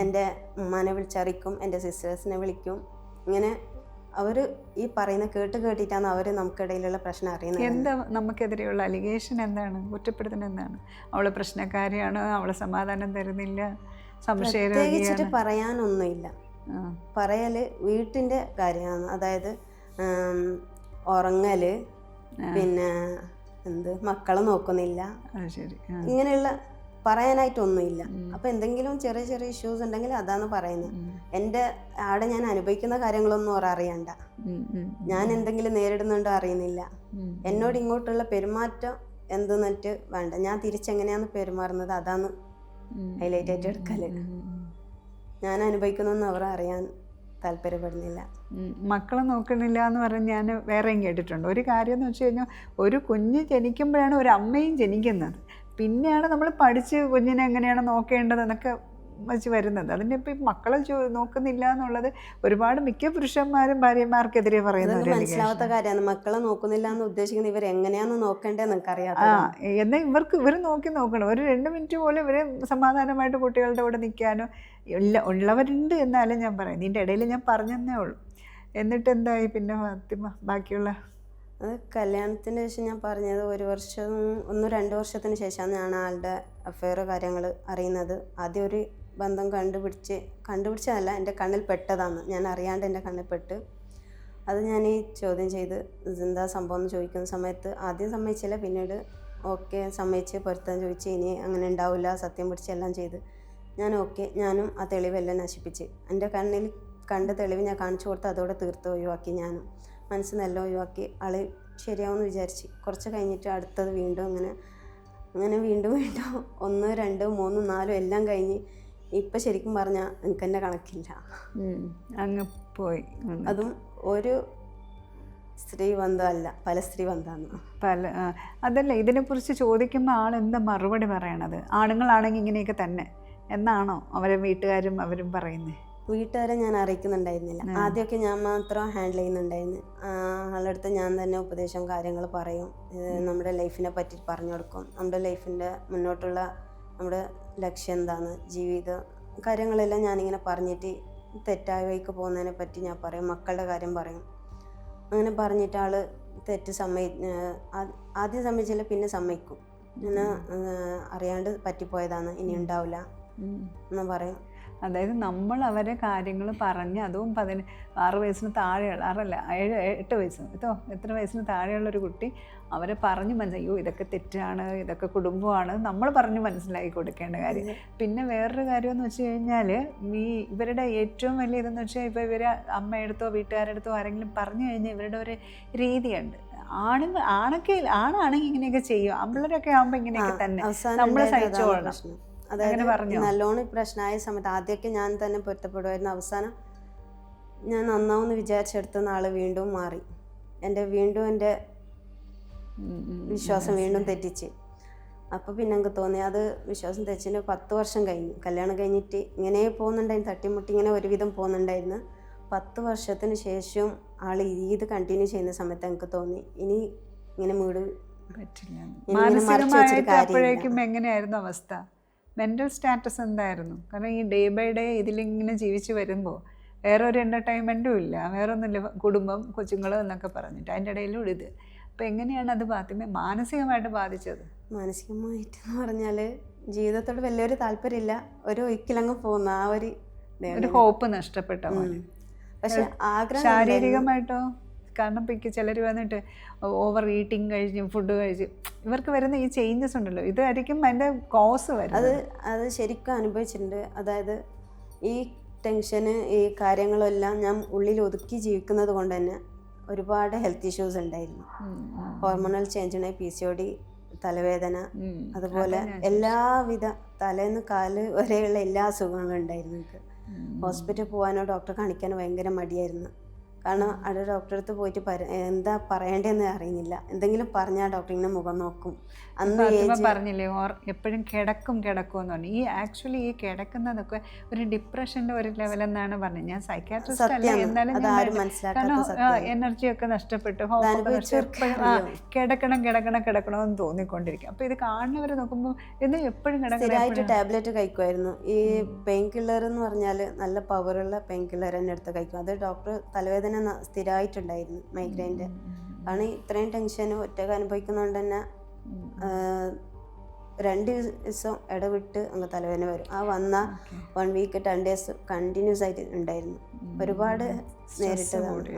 എൻ്റെ ഉമ്മാനെ വിളിച്ചറിയിക്കും, എൻ്റെ സിസ്റ്റേഴ്സിനെ വിളിക്കും. ഇങ്ങനെ അവർ ഈ പറയുന്ന കേട്ടിട്ടാണ് അവർ നമുക്കിടയിലുള്ള പ്രശ്നം അറിയുന്നത്. എന്താ നമുക്കെതിരെയുള്ള അലിഗേഷൻ എന്താണ്, കുറ്റപ്പെടുത്തുന്നത് എന്താണ്? അവള് പ്രശ്നക്കാരിയാണ്, അവളെ സമാധാനം തരുന്നില്ല, പ്രത്യേകിച്ചിട്ട് പറയാനൊന്നുമില്ല. പറയല് വീട്ടിൻ്റെ കാര്യമാണ്. അതായത് ഉറങ്ങല്, പിന്നെ മക്കളെ നോക്കുന്നില്ല, ഇങ്ങനെയുള്ള പറയാനായിട്ടൊന്നുമില്ല. അപ്പം എന്തെങ്കിലും ചെറിയ ചെറിയ ഇഷ്യൂസ് ഉണ്ടെങ്കിൽ അതാണ് പറയുന്നത്. എൻ്റെ ആടെ ഞാൻ അനുഭവിക്കുന്ന കാര്യങ്ങളൊന്നും ഓർ അറിയണ്ട, ഞാൻ എന്തെങ്കിലും നേരിടുന്നുണ്ടോ അറിയുന്നില്ല. എന്നോട് ഇങ്ങോട്ടുള്ള പെരുമാറ്റം എന്തെന്നിട്ട് വേണ്ട, ഞാൻ തിരിച്ചെങ്ങനെയാണ് പെരുമാറുന്നത് അതാണ് ഹൈലൈറ്റ് ആയിട്ട് എടുക്കല്. ഞാൻ അനുഭവിക്കുന്നൊന്നും അവർ അറിയാൻ താല്പര്യപ്പെടുന്നില്ല. മക്കളെ നോക്കണില്ല എന്ന് പറഞ്ഞ് ഞാൻ വേറെയും കേട്ടിട്ടുണ്ട്. ഒരു കാര്യം എന്ന് വെച്ച് കഴിഞ്ഞാൽ, ഒരു കുഞ്ഞ് ജനിക്കുമ്പോഴാണ് ഒരു അമ്മയും ജനിക്കുന്നത്, പിന്നെയാണ് നമ്മൾ പഠിച്ച് കുഞ്ഞിനെ എങ്ങനെയാണ് നോക്കേണ്ടതെന്നൊക്കെ വെച്ച് വരുന്നത്. അതിൻ്റെ ഇപ്പം മക്കളെ നോക്കുന്നില്ല എന്നുള്ളത് ഒരുപാട് മിക്ക പുരുഷന്മാരും ഭാര്യമാർക്കെതിരെ പറയുന്നത് മനസ്സിലാവാത്ത കാര്യമാണ്. മക്കളെ നോക്കുന്നില്ല എന്ന് ഉദ്ദേശിക്കുന്നത് ഇവർ എങ്ങനെയാണെന്ന് നോക്കേണ്ടത് നിനക്കറിയാം. എന്നാൽ ഇവർ നോക്കണം. ഒരു 2 മിനിറ്റ് പോലും ഇവർ സമാധാനമായിട്ട് കുട്ടികളുടെ കൂടെ നിൽക്കാനോ ഉള്ളവരുണ്ട് എന്നാലും ഞാൻ പറയും. ഇതിൻ്റെ ഇടയിൽ ഞാൻ പറഞ്ഞതന്നേ ഉള്ളൂ. എന്നിട്ട് എന്തായി പിന്നെ ഫാത്തിമ ബാക്കിയുള്ള അത് കല്യാണത്തിന് ശേഷം ഞാൻ പറഞ്ഞത് 2 വർഷത്തിന് ശേഷമാണ് ഞാൻ ആളുടെ അഫെയർ കാര്യങ്ങൾ അറിയുന്നത്. ആദ്യം ഒരു ബന്ധം കണ്ടുപിടിച്ചതല്ല, എൻ്റെ കണ്ണിൽ പെട്ടതാണ്. ഞാൻ അറിയാണ്ട് എൻ്റെ കണ്ണിൽ പെട്ട് അത് ഞാൻ ഈ ചോദ്യം ചെയ്ത് എന്താ സംഭവം എന്ന് ചോദിക്കുന്ന സമയത്ത് ആദ്യം സമ്മതിച്ചില്ല. പിന്നീട് ഓക്കെ സമ്മതിച്ച് പൊരുത്തം ചോദിച്ച് ഇനി അങ്ങനെ ഉണ്ടാവില്ല സത്യം പിടിച്ച് എല്ലാം ചെയ്ത് ഞാനും ആ തെളിവെല്ലാം നശിപ്പിച്ച് എൻ്റെ കണ്ണിൽ കണ്ട തെളിവ് ഞാൻ കാണിച്ചു കൊടുത്ത് അതോടെ തീർത്ത് ഒഴിവാക്കി. ഞാനും മനസ്സിൽ നിന്നെല്ലാം ഒഴിവാക്കി. ആള് ശരിയാവുമെന്ന് വിചാരിച്ച് കുറച്ച് കഴിഞ്ഞിട്ട് അടുത്തത് വീണ്ടും അങ്ങനെ വീണ്ടും 1, 2, 3, 4 എല്ലാം കഴിഞ്ഞ് ഇപ്പം ശരിക്കും പറഞ്ഞാൽ എനിക്ക് തന്നെ കണക്കില്ല. അങ്ങ് പോയി. അതും ഒരു സ്ത്രീ ബന്ധമല്ല, പല സ്ത്രീ ബന്ധമാണ്. അതല്ല, ഇതിനെക്കുറിച്ച് ചോദിക്കുമ്പോൾ ആൾ എന്താ മറുപടി പറയണത്? ആണുങ്ങളാണെങ്കിൽ ഇങ്ങനെയൊക്കെ തന്നെ എന്നാണോ അവരെ വീട്ടുകാരും അവരും പറയുന്നത്? വീട്ടുകാരെ ഞാൻ അറിയിക്കുന്നുണ്ടായിരുന്നില്ല. ആദ്യമൊക്കെ ഞാൻ മാത്രം ഹാൻഡിൽ ചെയ്യുന്നുണ്ടായിരുന്നു. ആളുടെ അടുത്ത് ഞാൻ തന്നെ ഉപദേശം കാര്യങ്ങൾ പറയും, നമ്മുടെ ലൈഫിനെ പറ്റി പറഞ്ഞു കൊടുക്കും. നമ്മുടെ ലൈഫിൻ്റെ മുന്നോട്ടുള്ള നമ്മുടെ ലക്ഷ്യം എന്താണ്, ജീവിത കാര്യങ്ങളെല്ലാം ഞാനിങ്ങനെ പറഞ്ഞിട്ട് തെറ്റായ വഴിക്ക് പോകുന്നതിനെ പറ്റി ഞാൻ പറയും, മക്കളുടെ കാര്യം പറയും. അങ്ങനെ പറഞ്ഞിട്ട് ആൾ തെറ്റ് ആദ്യം സമ്മതിച്ചില്ല, പിന്നെ സമ്മതിക്കും. ഇങ്ങനെ അറിയാണ്ട് പറ്റിപ്പോയതാണ്, ഇനി ഉണ്ടാവില്ല എന്ന് പറയും. അതായത് നമ്മൾ അവരെ കാര്യങ്ങൾ പറഞ്ഞ്, അതും 6 വയസ്സിന് താഴെയുള്ള 8 വയസ്സ് എത്ര വയസ്സിന് താഴെയുള്ളൊരു കുട്ടി അവരെ പറഞ്ഞ് മനസ്സിലായോ ഇതൊക്കെ തെറ്റാണ്, ഇതൊക്കെ കുടുംബമാണ്, നമ്മൾ പറഞ്ഞ് മനസ്സിലാക്കി കൊടുക്കേണ്ട കാര്യം. പിന്നെ വേറൊരു കാര്യമെന്ന് വെച്ച് കഴിഞ്ഞാൽ ഇവരുടെ ഏറ്റവും വലിയ ഇതെന്ന് വെച്ചാൽ ഇപ്പോൾ ഇവരെ അമ്മയെടുത്തോ വീട്ടുകാരെടുത്തോ ആരെങ്കിലും പറഞ്ഞു കഴിഞ്ഞാൽ ഇവരുടെ ഒരു രീതിയുണ്ട്. ആണാണെങ്കിൽ ഇങ്ങനെയൊക്കെ ചെയ്യും, ആമ്പിള്ളേരൊക്കെ ആകുമ്പോൾ ഇങ്ങനെയൊക്കെ തന്നെ നമ്മൾ സഹിച്ചോളണം. അതായത് നല്ലോണം പ്രശ്നമായ സമയത്ത് ആദ്യമൊക്കെ ഞാൻ തന്നെ പൊരുത്തപ്പെടുമായിരുന്നു. അവസാനം ഞാൻ നന്നാവുമെന്ന് വിചാരിച്ചെടുത്തുന്ന ആള് വീണ്ടും മാറി. എൻ്റെ വിശ്വാസം വീണ്ടും തെറ്റിച്ച്. അപ്പോൾ പിന്നെ എനിക്ക് തോന്നി അത് വിശ്വാസം തെറ്റിന് 10 വർഷം കഴിഞ്ഞു. കല്യാണം കഴിഞ്ഞിട്ട് ഇങ്ങനെ പോകുന്നുണ്ടായിരുന്നു, തട്ടിമുട്ടി ഇങ്ങനെ ഒരുവിധം പോകുന്നുണ്ടായിരുന്നു. 10 വർഷത്തിന് ശേഷം ആൾ ഇത് കണ്ടിന്യൂ ചെയ്യുന്ന സമയത്ത് എനിക്ക് തോന്നി ഇനി ഇങ്ങനെ പറ്റില്ല. മാനസികമായിട്ട് എങ്ങനെയായിരുന്നു അവസ്ഥ? മെൻ്റൽ സ്റ്റാറ്റസ് എന്തായിരുന്നു? കാരണം ഈ ഡേ ബൈ ഡേ ഇതിലിങ്ങനെ ജീവിച്ച് വരുമ്പോൾ വേറെ ഒരു എൻ്റർടൈൻമെൻറ്റും ഇല്ല, വേറൊന്നുമില്ല, കുടുംബം കൊച്ചുങ്ങൾ എന്നൊക്കെ പറഞ്ഞിട്ട് അതിൻ്റെ ഇടയിലൂടെ ഇത്. അപ്പോൾ എങ്ങനെയാണ് അത് മാനസികമായിട്ട് ബാധിച്ചത്? മാനസികമായിട്ടെന്ന് പറഞ്ഞാൽ ജീവിതത്തോട് വലിയൊരു താല്പര്യമില്ല, ഒരു ഒരിക്കലങ്ങ് പോകുന്ന ആ ഒരു ഹോപ്പ് നഷ്ടപ്പെട്ട പോലെ. പക്ഷെ ആഗ്രഹം. ശാരീരികമായിട്ടോ? കാരണം ഇപ്പോൾ ചിലർ വന്നിട്ട് ഓവർ ഈറ്റിംഗ് കഴിഞ്ഞ് ഫുഡ് കഴിച്ച് ഇവർക്ക് വരുന്ന ഈ ചേഞ്ചസ് ഉണ്ടല്ലോ, ഇതായിരിക്കും അതിൻ്റെ കോസ് വരുന്നത്. അത് ശരിക്കും അനുഭവിച്ചിട്ടുണ്ട്. അതായത് ഈ ടെൻഷന് ഈ കാര്യങ്ങളെല്ലാം ഞാൻ ഉള്ളിൽ ഒതുക്കി ജീവിക്കുന്നത് കൊണ്ട് തന്നെ ഒരുപാട് ഹെൽത്ത് ഇഷ്യൂസ് ഉണ്ടായിരുന്നു. ഹോർമോണൽ ചേഞ്ച് ഉണ്ടായി, PCOD, തലവേദന, അതുപോലെ എല്ലാവിധ തലേന്ന് കാല് വരെയുള്ള എല്ലാ അസുഖങ്ങളും ഉണ്ടായിരുന്നു എനിക്ക്. ഹോസ്പിറ്റലിൽ പോകാനോ ഡോക്ടറെ കാണിക്കാനോ ഭയങ്കര മടിയായിരുന്നു. കാരണം അവിടെ ഡോക്ടറെ അടുത്ത് പോയിട്ട് എന്താ പറയേണ്ടതെന്ന് അറിയുന്നില്ല. എന്തെങ്കിലും പറഞ്ഞാൽ ഡോക്ടർ ഇങ്ങനെ മുഖം നോക്കും. അന്ന് പറഞ്ഞില്ലേ എപ്പോഴും കിടക്കുമെന്ന് പറഞ്ഞു. ഈ കിടക്കുന്നതൊക്കെ ഒരു ഡിപ്രഷൻ്റെ ഒരു ലെവലെന്നാണ് പറഞ്ഞത്. ഞാൻ സൈക്കാട്രിസ്റ്റ് അല്ല, എന്നാലും എനർജി ഒക്കെ നഷ്ടപ്പെട്ട് കിടക്കണമെന്ന് തോന്നിക്കൊണ്ടിരിക്കും. അപ്പോൾ ഇത് കാണുന്നവർ നോക്കുമ്പോൾ ഇത് എപ്പോഴും സ്ഥിരമായിട്ട് ടാബ്ലറ്റ് കഴിക്കുമായിരുന്നു. ഈ പെയിൻ കില്ലർ എന്ന് പറഞ്ഞാൽ നല്ല പവറുള്ള പെയിൻ കില്ലർ തന്നെ എടുത്ത് കഴിക്കും. അത് ഡോക്ടർ തലവേദന സ്ഥിരമായിട്ടുണ്ടായിരുന്നു, മൈഗ്രെയിൻ്റെ. കാരണം ഇത്രയും ടെൻഷൻ ഒറ്റക്ക് അനുഭവിക്കുന്നതുകൊണ്ട് തന്നെ 2 ദിവസം ഇടവിട്ട് അങ്ങ് തലവേദന വരും. ആ വന്ന 1 വീക്ക് 10 ഡേയ്സ് കണ്ടിന്യൂസ് ആയിട്ട് ഉണ്ടായിരുന്നു. ഒരുപാട് നേരിട്ടതാണ്.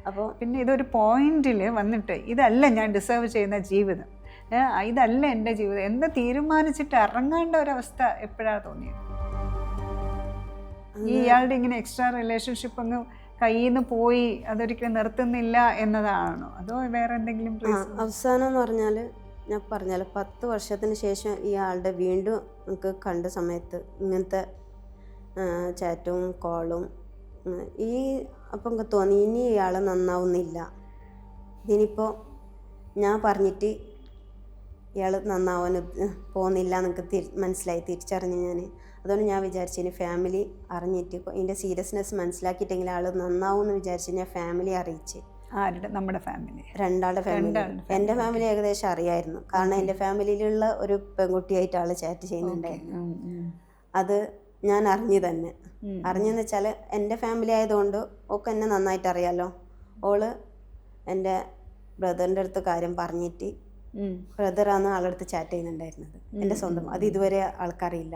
അപ്പോൾ പിന്നെ ഇതൊരു പോയിന്റിൽ വന്നിട്ട് ഇതല്ല ഞാൻ ഡിസേർവ് ചെയ്യുന്ന ജീവിതം, ഇതല്ല എൻ്റെ ജീവിതം എന്ന് തീരുമാനിച്ചിട്ട് ഇറങ്ങേണ്ട ഒരവസ്ഥ എപ്പോഴാണ് തോന്നിയത്? ഇയാളുടെ ഇങ്ങനെ എക്സ്ട്രാ റിലേഷൻഷിപ്പ് അങ്ങ് കയ്യിൽ നിന്ന് പോയി അതൊരിക്കലും നിർത്തുന്നില്ല എന്നതാണോ, അതോ വേറെ എന്തെങ്കിലും? അവസാനം എന്ന് പറഞ്ഞാൽ ഞാൻ പറഞ്ഞാൽ 10 വർഷത്തിന് ശേഷം ഈ ആളുടെ വീണ്ടും നമുക്ക് കണ്ട സമയത്ത് ഇങ്ങനത്തെ ചാറ്റും കോളും അപ്പം എനിക്ക് തോന്നി ഇനി ഇയാൾ നന്നാവുന്നില്ല. ഇതിനിപ്പോൾ ഞാൻ പറഞ്ഞിട്ട് ഇയാൾ നന്നാവാൻ പോകുന്നില്ല എന്നൊക്കെ മനസ്സിലായി, തിരിച്ചറിഞ്ഞ് ഞാൻ. അതുകൊണ്ട് ഞാൻ വിചാരിച്ചു ഇനി ഫാമിലി അറിഞ്ഞിട്ട് ഇതിൻ്റെ സീരിയസ്നെസ് മനസ്സിലാക്കിയിട്ടെങ്കിൽ ആൾ നന്നാവും എന്ന് വിചാരിച്ച് ഞാൻ ഫാമിലി അറിയിച്ച്. നമ്മുടെ ഫാമിലി? 2 ആളുടെ ഫാമിലി. എൻ്റെ ഫാമിലി ഏകദേശം അറിയായിരുന്നു. കാരണം എൻ്റെ ഫാമിലിയിലുള്ള ഒരു പെൺകുട്ടിയായിട്ട് ആൾ ചാറ്റ് ചെയ്യുന്നുണ്ടായിരുന്നു. അത് ഞാൻ അറിഞ്ഞു തന്നെ. അറിഞ്ഞെന്ന് വെച്ചാൽ എൻ്റെ ഫാമിലി ആയതുകൊണ്ട് ഓൾക്ക് എന്നെ നന്നായിട്ട് അറിയാമല്ലോ. ഓള് എൻ്റെ ബ്രദറിൻ്റെ അടുത്ത് കാര്യം പറഞ്ഞിട്ട് ബ്രദറാണ് ആളടുത്ത് ചാറ്റ് ചെയ്യുന്നുണ്ടായിരുന്നത്, എൻ്റെ സ്വന്തം. അത് ഇതുവരെ ആൾക്കറിയില്ല,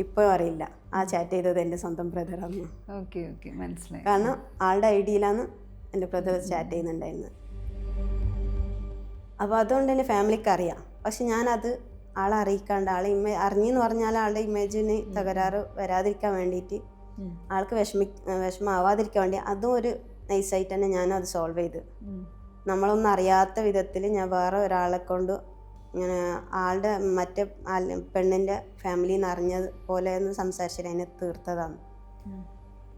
ഇപ്പോഴും അറിയില്ല ആ ചാറ്റ് ചെയ്തത് എൻ്റെ സ്വന്തം ബ്രദറാണ്. ഓക്കെ ഓക്കെ, മനസ്സിലായി. കാരണം ആളുടെ ഐഡിയയിലാണ് എൻ്റെ ബ്രദർ ചാറ്റ് ചെയ്യുന്നുണ്ടായിരുന്നത്. അപ്പോൾ അതുകൊണ്ട് തന്നെ ഫാമിലിക്ക് അറിയാം. പക്ഷെ ഞാനത് ആളെ അറിയിക്കാണ്ട്, ആളെ അറിഞ്ഞെന്ന് പറഞ്ഞാൽ ആളുടെ ഇമേജിന് തകരാറ് വരാതിരിക്കാൻ വേണ്ടിയിട്ട്, ആൾക്ക് വിഷമാവാതിരിക്കാൻ വേണ്ടി അതും ഒരു നൈസായിട്ട് തന്നെ ഞാനും അത് സോൾവ് ചെയ്ത്. നമ്മളൊന്നും അറിയാത്ത വിധത്തിൽ ഞാൻ വേറെ ഒരാളെ കൊണ്ട് ഇങ്ങനെ ആളുടെ മറ്റേ പെണ്ണിൻ്റെ ഫാമിലിയിൽ നിന്ന് അറിഞ്ഞത് പോലെ ഒന്ന് സംസാരിച്ചിട്ട് അതിനെ തീർത്തതാണ്.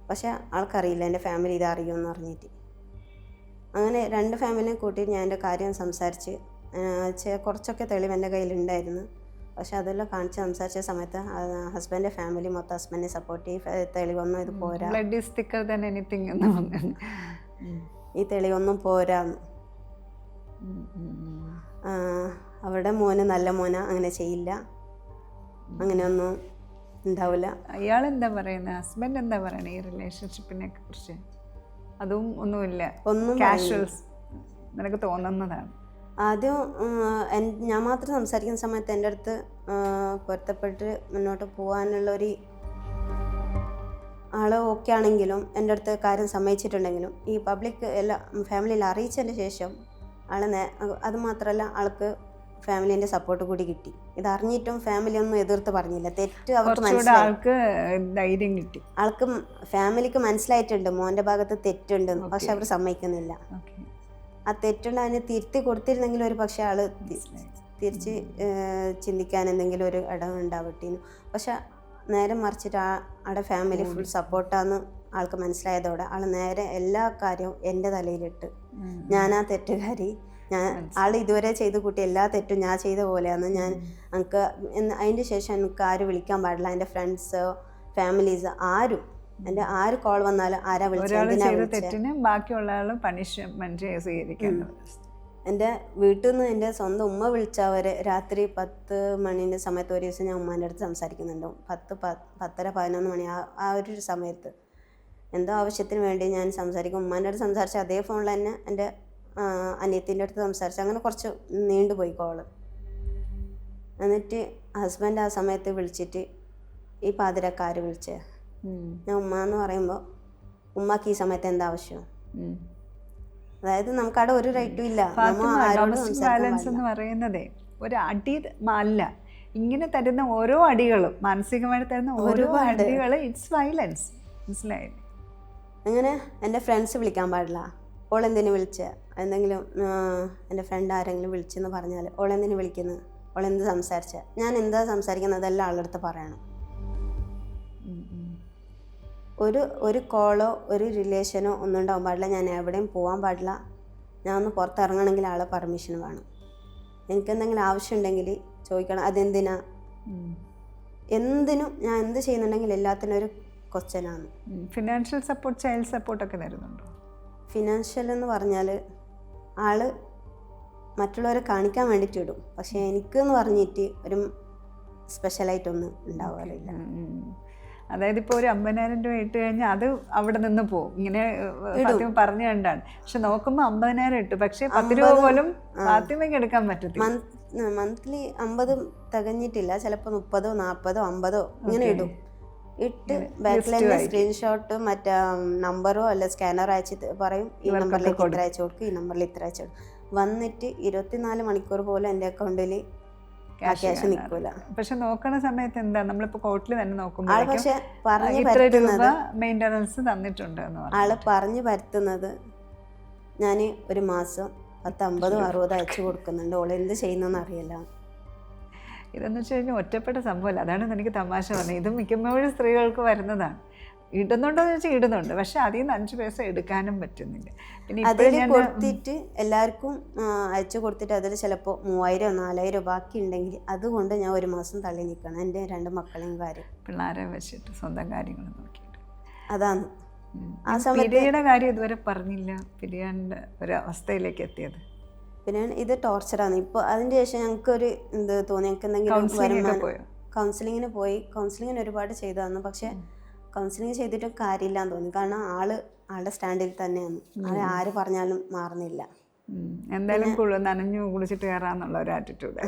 പക്ഷെ ആൾക്കറിയില്ല എൻ്റെ ഫാമിലി ഇത് അറിയുമെന്ന് പറഞ്ഞിട്ട്. അങ്ങനെ 2 ഫാമിലിനെ കൂട്ടിയിട്ട് ഞാൻ എൻ്റെ കാര്യം സംസാരിച്ച് കുറച്ചൊക്കെ തെളിവ് എൻ്റെ കയ്യിലുണ്ടായിരുന്നു. പക്ഷെ അതെല്ലാം കാണിച്ച് സംസാരിച്ച സമയത്ത് ഹസ്ബൻഡിൻ്റെ ഫാമിലി മൊത്തം ഹസ്ബൻഡിനെ സപ്പോർട്ട് ചെയ്യും. തെളിവൊന്നും ഇത് പോരാ, ഈ തെളിവൊന്നും പോരാന്ന്, അവിടെ മോന് നല്ല മോന, അങ്ങനെ ചെയ്യില്ല, അങ്ങനെയൊന്നും ഉണ്ടാവില്ല. അയാൾ എന്താ പറയുന്നത്, ഹസ്ബൻഡ് എന്താ പറയണേ ഈ റിലേഷൻഷിപ്പിനെ കുറിച്ച്? അതും ഒന്നുമില്ല, ഒന്നും കാഷ്വൽസ് നിനക്ക് തോന്നുന്നതാണ്. ആദ്യം ഞാൻ മാത്രം സംസാരിക്കുന്ന സമയത്ത് എൻ്റെ അടുത്ത് പൊരുത്തപ്പെട്ട് മുന്നോട്ട് പോകാനുള്ളൊരു ആൾ ഓക്കെ ആണെങ്കിലും, എൻ്റെ അടുത്ത് കാര്യം സമ്മതിച്ചിട്ടുണ്ടെങ്കിലും, ഈ പബ്ലിക് എല്ലാ ഫാമിലിയിൽ അറിയിച്ചതിന് ശേഷം അത് മാത്രമല്ല ആൾക്ക് ഫാമിലിൻ്റെ സപ്പോർട്ട് കൂടി കിട്ടി. ഇത് അറിഞ്ഞിട്ടും ഫാമിലി ഒന്നും എതിർത്ത് പറഞ്ഞില്ല. തെറ്റ് അവർക്ക് മനസ്സിലായി, ആൾക്ക് ധൈര്യം കിട്ടി. ആൾക്ക് ഫാമിലിക്ക് മനസ്സിലായിട്ടുണ്ട് മോൻ്റെ ഭാഗത്ത് തെറ്റുണ്ടെന്ന്, പക്ഷെ അവർ സമ്മതിക്കുന്നില്ല. ആ തെറ്റുണ്ട് അതിനെ തിരുത്തി കൊടുത്തിരുന്നെങ്കിൽ ഒരു പക്ഷെ ആൾ തിരിച്ച് ചിന്തിക്കാൻ എന്തെങ്കിലും ഒരു ഇടമുണ്ടാവട്ടേന്നു. പക്ഷെ നേരെ മറിച്ചിട്ട് ആളുടെ ഫാമിലി ഫുൾ സപ്പോർട്ടാന്ന് ആൾക്ക് മനസ്സിലായതോടെ ആൾ നേരെ എല്ലാ കാര്യവും എൻ്റെ തലയിലിട്ട്, ഞാനാ തെറ്റുകാരി, ആൾ ഇതുവരെ ചെയ്ത് കൂട്ടി എല്ലാ തെറ്റും ഞാൻ ചെയ്ത പോലെയാണ്. എനിക്ക് അതിൻ്റെ ശേഷം എനിക്ക് ആരും വിളിക്കാൻ പാടില്ല, എൻ്റെ ഫ്രണ്ട്സോ ഫാമിലീസ് ആരും, എൻ്റെ ആര് കോൾ വന്നാലും ആരാ വിളിച്ചത്, ബാക്കിയുള്ള ആളും പണിഷ്മെന്റ് സ്വീകരിക്കണം. എൻ്റെ വീട്ടിൽ നിന്ന് എൻ്റെ സ്വന്തം ഉമ്മ വിളിച്ചവരെ രാത്രി 10 മണീൻ്റെ സമയത്ത് ഒരു ദിവസം ഞാൻ ഉമ്മാൻ്റെ അടുത്ത് സംസാരിക്കുന്നുണ്ടാവും. 10-11 മണി ആ ഒരു സമയത്ത് എന്തോ ആവശ്യത്തിന് വേണ്ടി ഞാൻ സംസാരിക്കും. ഉമ്മാൻ്റെ അടുത്ത് സംസാരിച്ച അതേ ഫോണിൽ തന്നെ എൻ്റെ അനിയത്തിൻ്റെ അടുത്ത് സംസാരിച്ചു. അങ്ങനെ കുറച്ച് നീണ്ടുപോയി കോള്. എന്നിട്ട് ഹസ്ബൻഡ് ആ സമയത്ത് വിളിച്ചിട്ട് ഈ പാതിരക്കാർ വിളിച്ചേ, ഞാൻ ഉമ്മ എന്ന് പറയുമ്പോൾ ഉമ്മക്ക് ഈ സമയത്ത് എന്താ ആവശ്യം? അതായത് നമുക്കവിടെ ഒരു റൈറ്റും ഇല്ല. വയലൻസ് എന്ന് പറയുന്നതേ ഒരു അടി അല്ല, ഇങ്ങനെ തരുന്ന ഓരോ അടികളും, മാനസികമായി തരുന്ന ഓരോ അടികളും ഇറ്റ്സ് വയലൻസ്. മനസ്സിലായില്ലേ? അങ്ങനെ എൻ്റെ ഫ്രണ്ട്സ് വിളിക്കാൻ പാടില്ല. ഓളെന്തിനു വിളിച്ച് എന്തെങ്കിലും എൻ്റെ ഫ്രണ്ട് ആരെങ്കിലും വിളിച്ചെന്ന് പറഞ്ഞാൽ ഓളെന്തിനു വിളിക്കുന്നത്, ഓളെന്ത് സംസാരിച്ച, ഞാൻ എന്താ സംസാരിക്കുന്നത് അതെല്ലാം ആളുടെ അടുത്ത് പറയണം. ഒരു കോളോ ഒരു റിലേഷനോ ഒന്നും ഉണ്ടാവാൻ പാടില്ല. ഞാൻ എവിടെയും പോകാൻ പാടില്ല. ഞാൻ ഒന്ന് പുറത്തിറങ്ങണമെങ്കിൽ ആളെ പെർമിഷൻ വേണം. എനിക്കെന്തെങ്കിലും ആവശ്യമുണ്ടെങ്കിൽ ചോദിക്കണം. അതെന്തിനാ, എന്തിനും ഞാൻ എന്ത് ചെയ്യുന്നുണ്ടെങ്കിൽ എല്ലാത്തിനും ഒരു ക്വസ്റ്റ്യനാണ്. ഫിനാൻഷ്യൽ സപ്പോർട്ട്, ചൈൽഡ് സപ്പോർട്ടൊക്കെ തരുന്നുണ്ടോ? ഫിനാൻഷ്യൽ എന്ന് പറഞ്ഞാൽ ആൾ മറ്റുള്ളവരെ കാണിക്കാൻ വേണ്ടിയിട്ട് ഇടും. പക്ഷേ എനിക്കെന്ന് പറഞ്ഞിട്ട് ഒരു സ്പെഷ്യലായിട്ടൊന്നും ഉണ്ടാവാറില്ല. അതായത് ഇപ്പോൾ ഒരു 50,000 രൂപ ഇട്ട് കഴിഞ്ഞാൽ അത് അവിടെ നിന്ന് പോകും. ഇങ്ങനെ ഫാത്തിമ പറഞ്ഞു കണ്ടാണ്. പക്ഷെ നോക്കുമ്പോൾ 50,000 ഇട്ടു, പക്ഷെ 10 രൂപ പോലും ഫാത്തിമയ്ക്ക് എടുക്കാൻ പറ്റത്തില്ല. മന്ത്ലി 50 തികഞ്ഞിട്ടില്ല, ചിലപ്പോൾ 30, 40, 50 ഇങ്ങനെ ഇടും. ഇട്ട് ബാക്കിൽ സ്ക്രീൻഷോട്ട് മറ്റേ നമ്പറോ അല്ല സ്കാനറോ അയച്ച് പറയും, ഈ നമ്പറിലേക്ക് ഇത്ര അയച്ചു കൊടുക്കും, ഈ നമ്പറിൽ ഇത്ര അയച്ചു കൊടുക്കും. വന്നിട്ട് 24 മണിക്കൂർ പോലും എൻ്റെ അക്കൗണ്ടിൽ ക്യാഷ് നിൽക്കൂല. പക്ഷെ നോക്കണ സമയത്ത് എന്താ, നമ്മളിപ്പോ കോർട്ടിൽ തന്നെ നോക്കുമ്പോൾ മെയിൻ്റനൻസ് തന്നിട്ടുണ്ട്. ആള് പറഞ്ഞു പരത്തുന്നത് ഞാൻ ഒരു മാസം 50, 60 അയച്ചു കൊടുക്കുന്നുണ്ട്, ഓള് എന്ത് ചെയ്യുന്നതെന്ന് അറിയില്ല. ഇതെന്ന് വെച്ച് കഴിഞ്ഞാൽ ഒറ്റപ്പെട്ട സംഭവമല്ല. അതാണ് എനിക്ക് തമാശ പറഞ്ഞത്. ഇത് മിക്കപ്പോഴും സ്ത്രീകൾക്ക് വരുന്നതാണ്. ഇടുന്നുണ്ടോ എന്ന് വെച്ചാൽ ഇടുന്നുണ്ട്, പക്ഷെ അതിൽ നിന്ന് 5 പൈസ എടുക്കാനും പറ്റുന്നില്ല. പിന്നെ അതിൽ കൊടുത്തിട്ട് എല്ലാവർക്കും അയച്ചു കൊടുത്തിട്ട് അതിൽ ചിലപ്പോൾ 3000, 4000 ബാക്കി ഉണ്ടെങ്കിൽ അതുകൊണ്ട് ഞാൻ ഒരു മാസം തള്ളി നിൽക്കണം, എൻ്റെ 2 മക്കളെയും കാര്യം പിള്ളേരെ വെച്ചിട്ട് സ്വന്തം കാര്യങ്ങൾ നോക്കിയിട്ട്. അതാണ് ആ സമയത്ത് കാര്യം ഇതുവരെ പറഞ്ഞില്ല, പിരിയാൻ്റെ ഒരു അവസ്ഥയിലേക്ക് എത്തിയത്. പിന്നെ ഇത് ടോർച്ചറാണ്. ഇപ്പോൾ അതിൻ്റെ ശേഷം ഞങ്ങൾക്കൊരു എന്ത് തോന്നി, ഞങ്ങൾക്ക് എന്തെങ്കിലും കൗൺസിലിങ്ങിന് പോയി. കൗൺസിലിങ്ങിന് ഒരുപാട് ചെയ്തതാണ്, പക്ഷേ കൗൺസിലിംഗ് ചെയ്തിട്ടും കാര്യമില്ലാന്ന് തോന്നി. കാരണം ആളുടെ സ്റ്റാൻഡിൽ തന്നെയാണ്, ആര് പറഞ്ഞാലും മാറുന്നില്ല. എന്തായാലും നനഞ്ഞു കുളിച്ചിട്ട് കയറാന്നുള്ള ഒരു ആറ്റിറ്റ്യൂഡ്.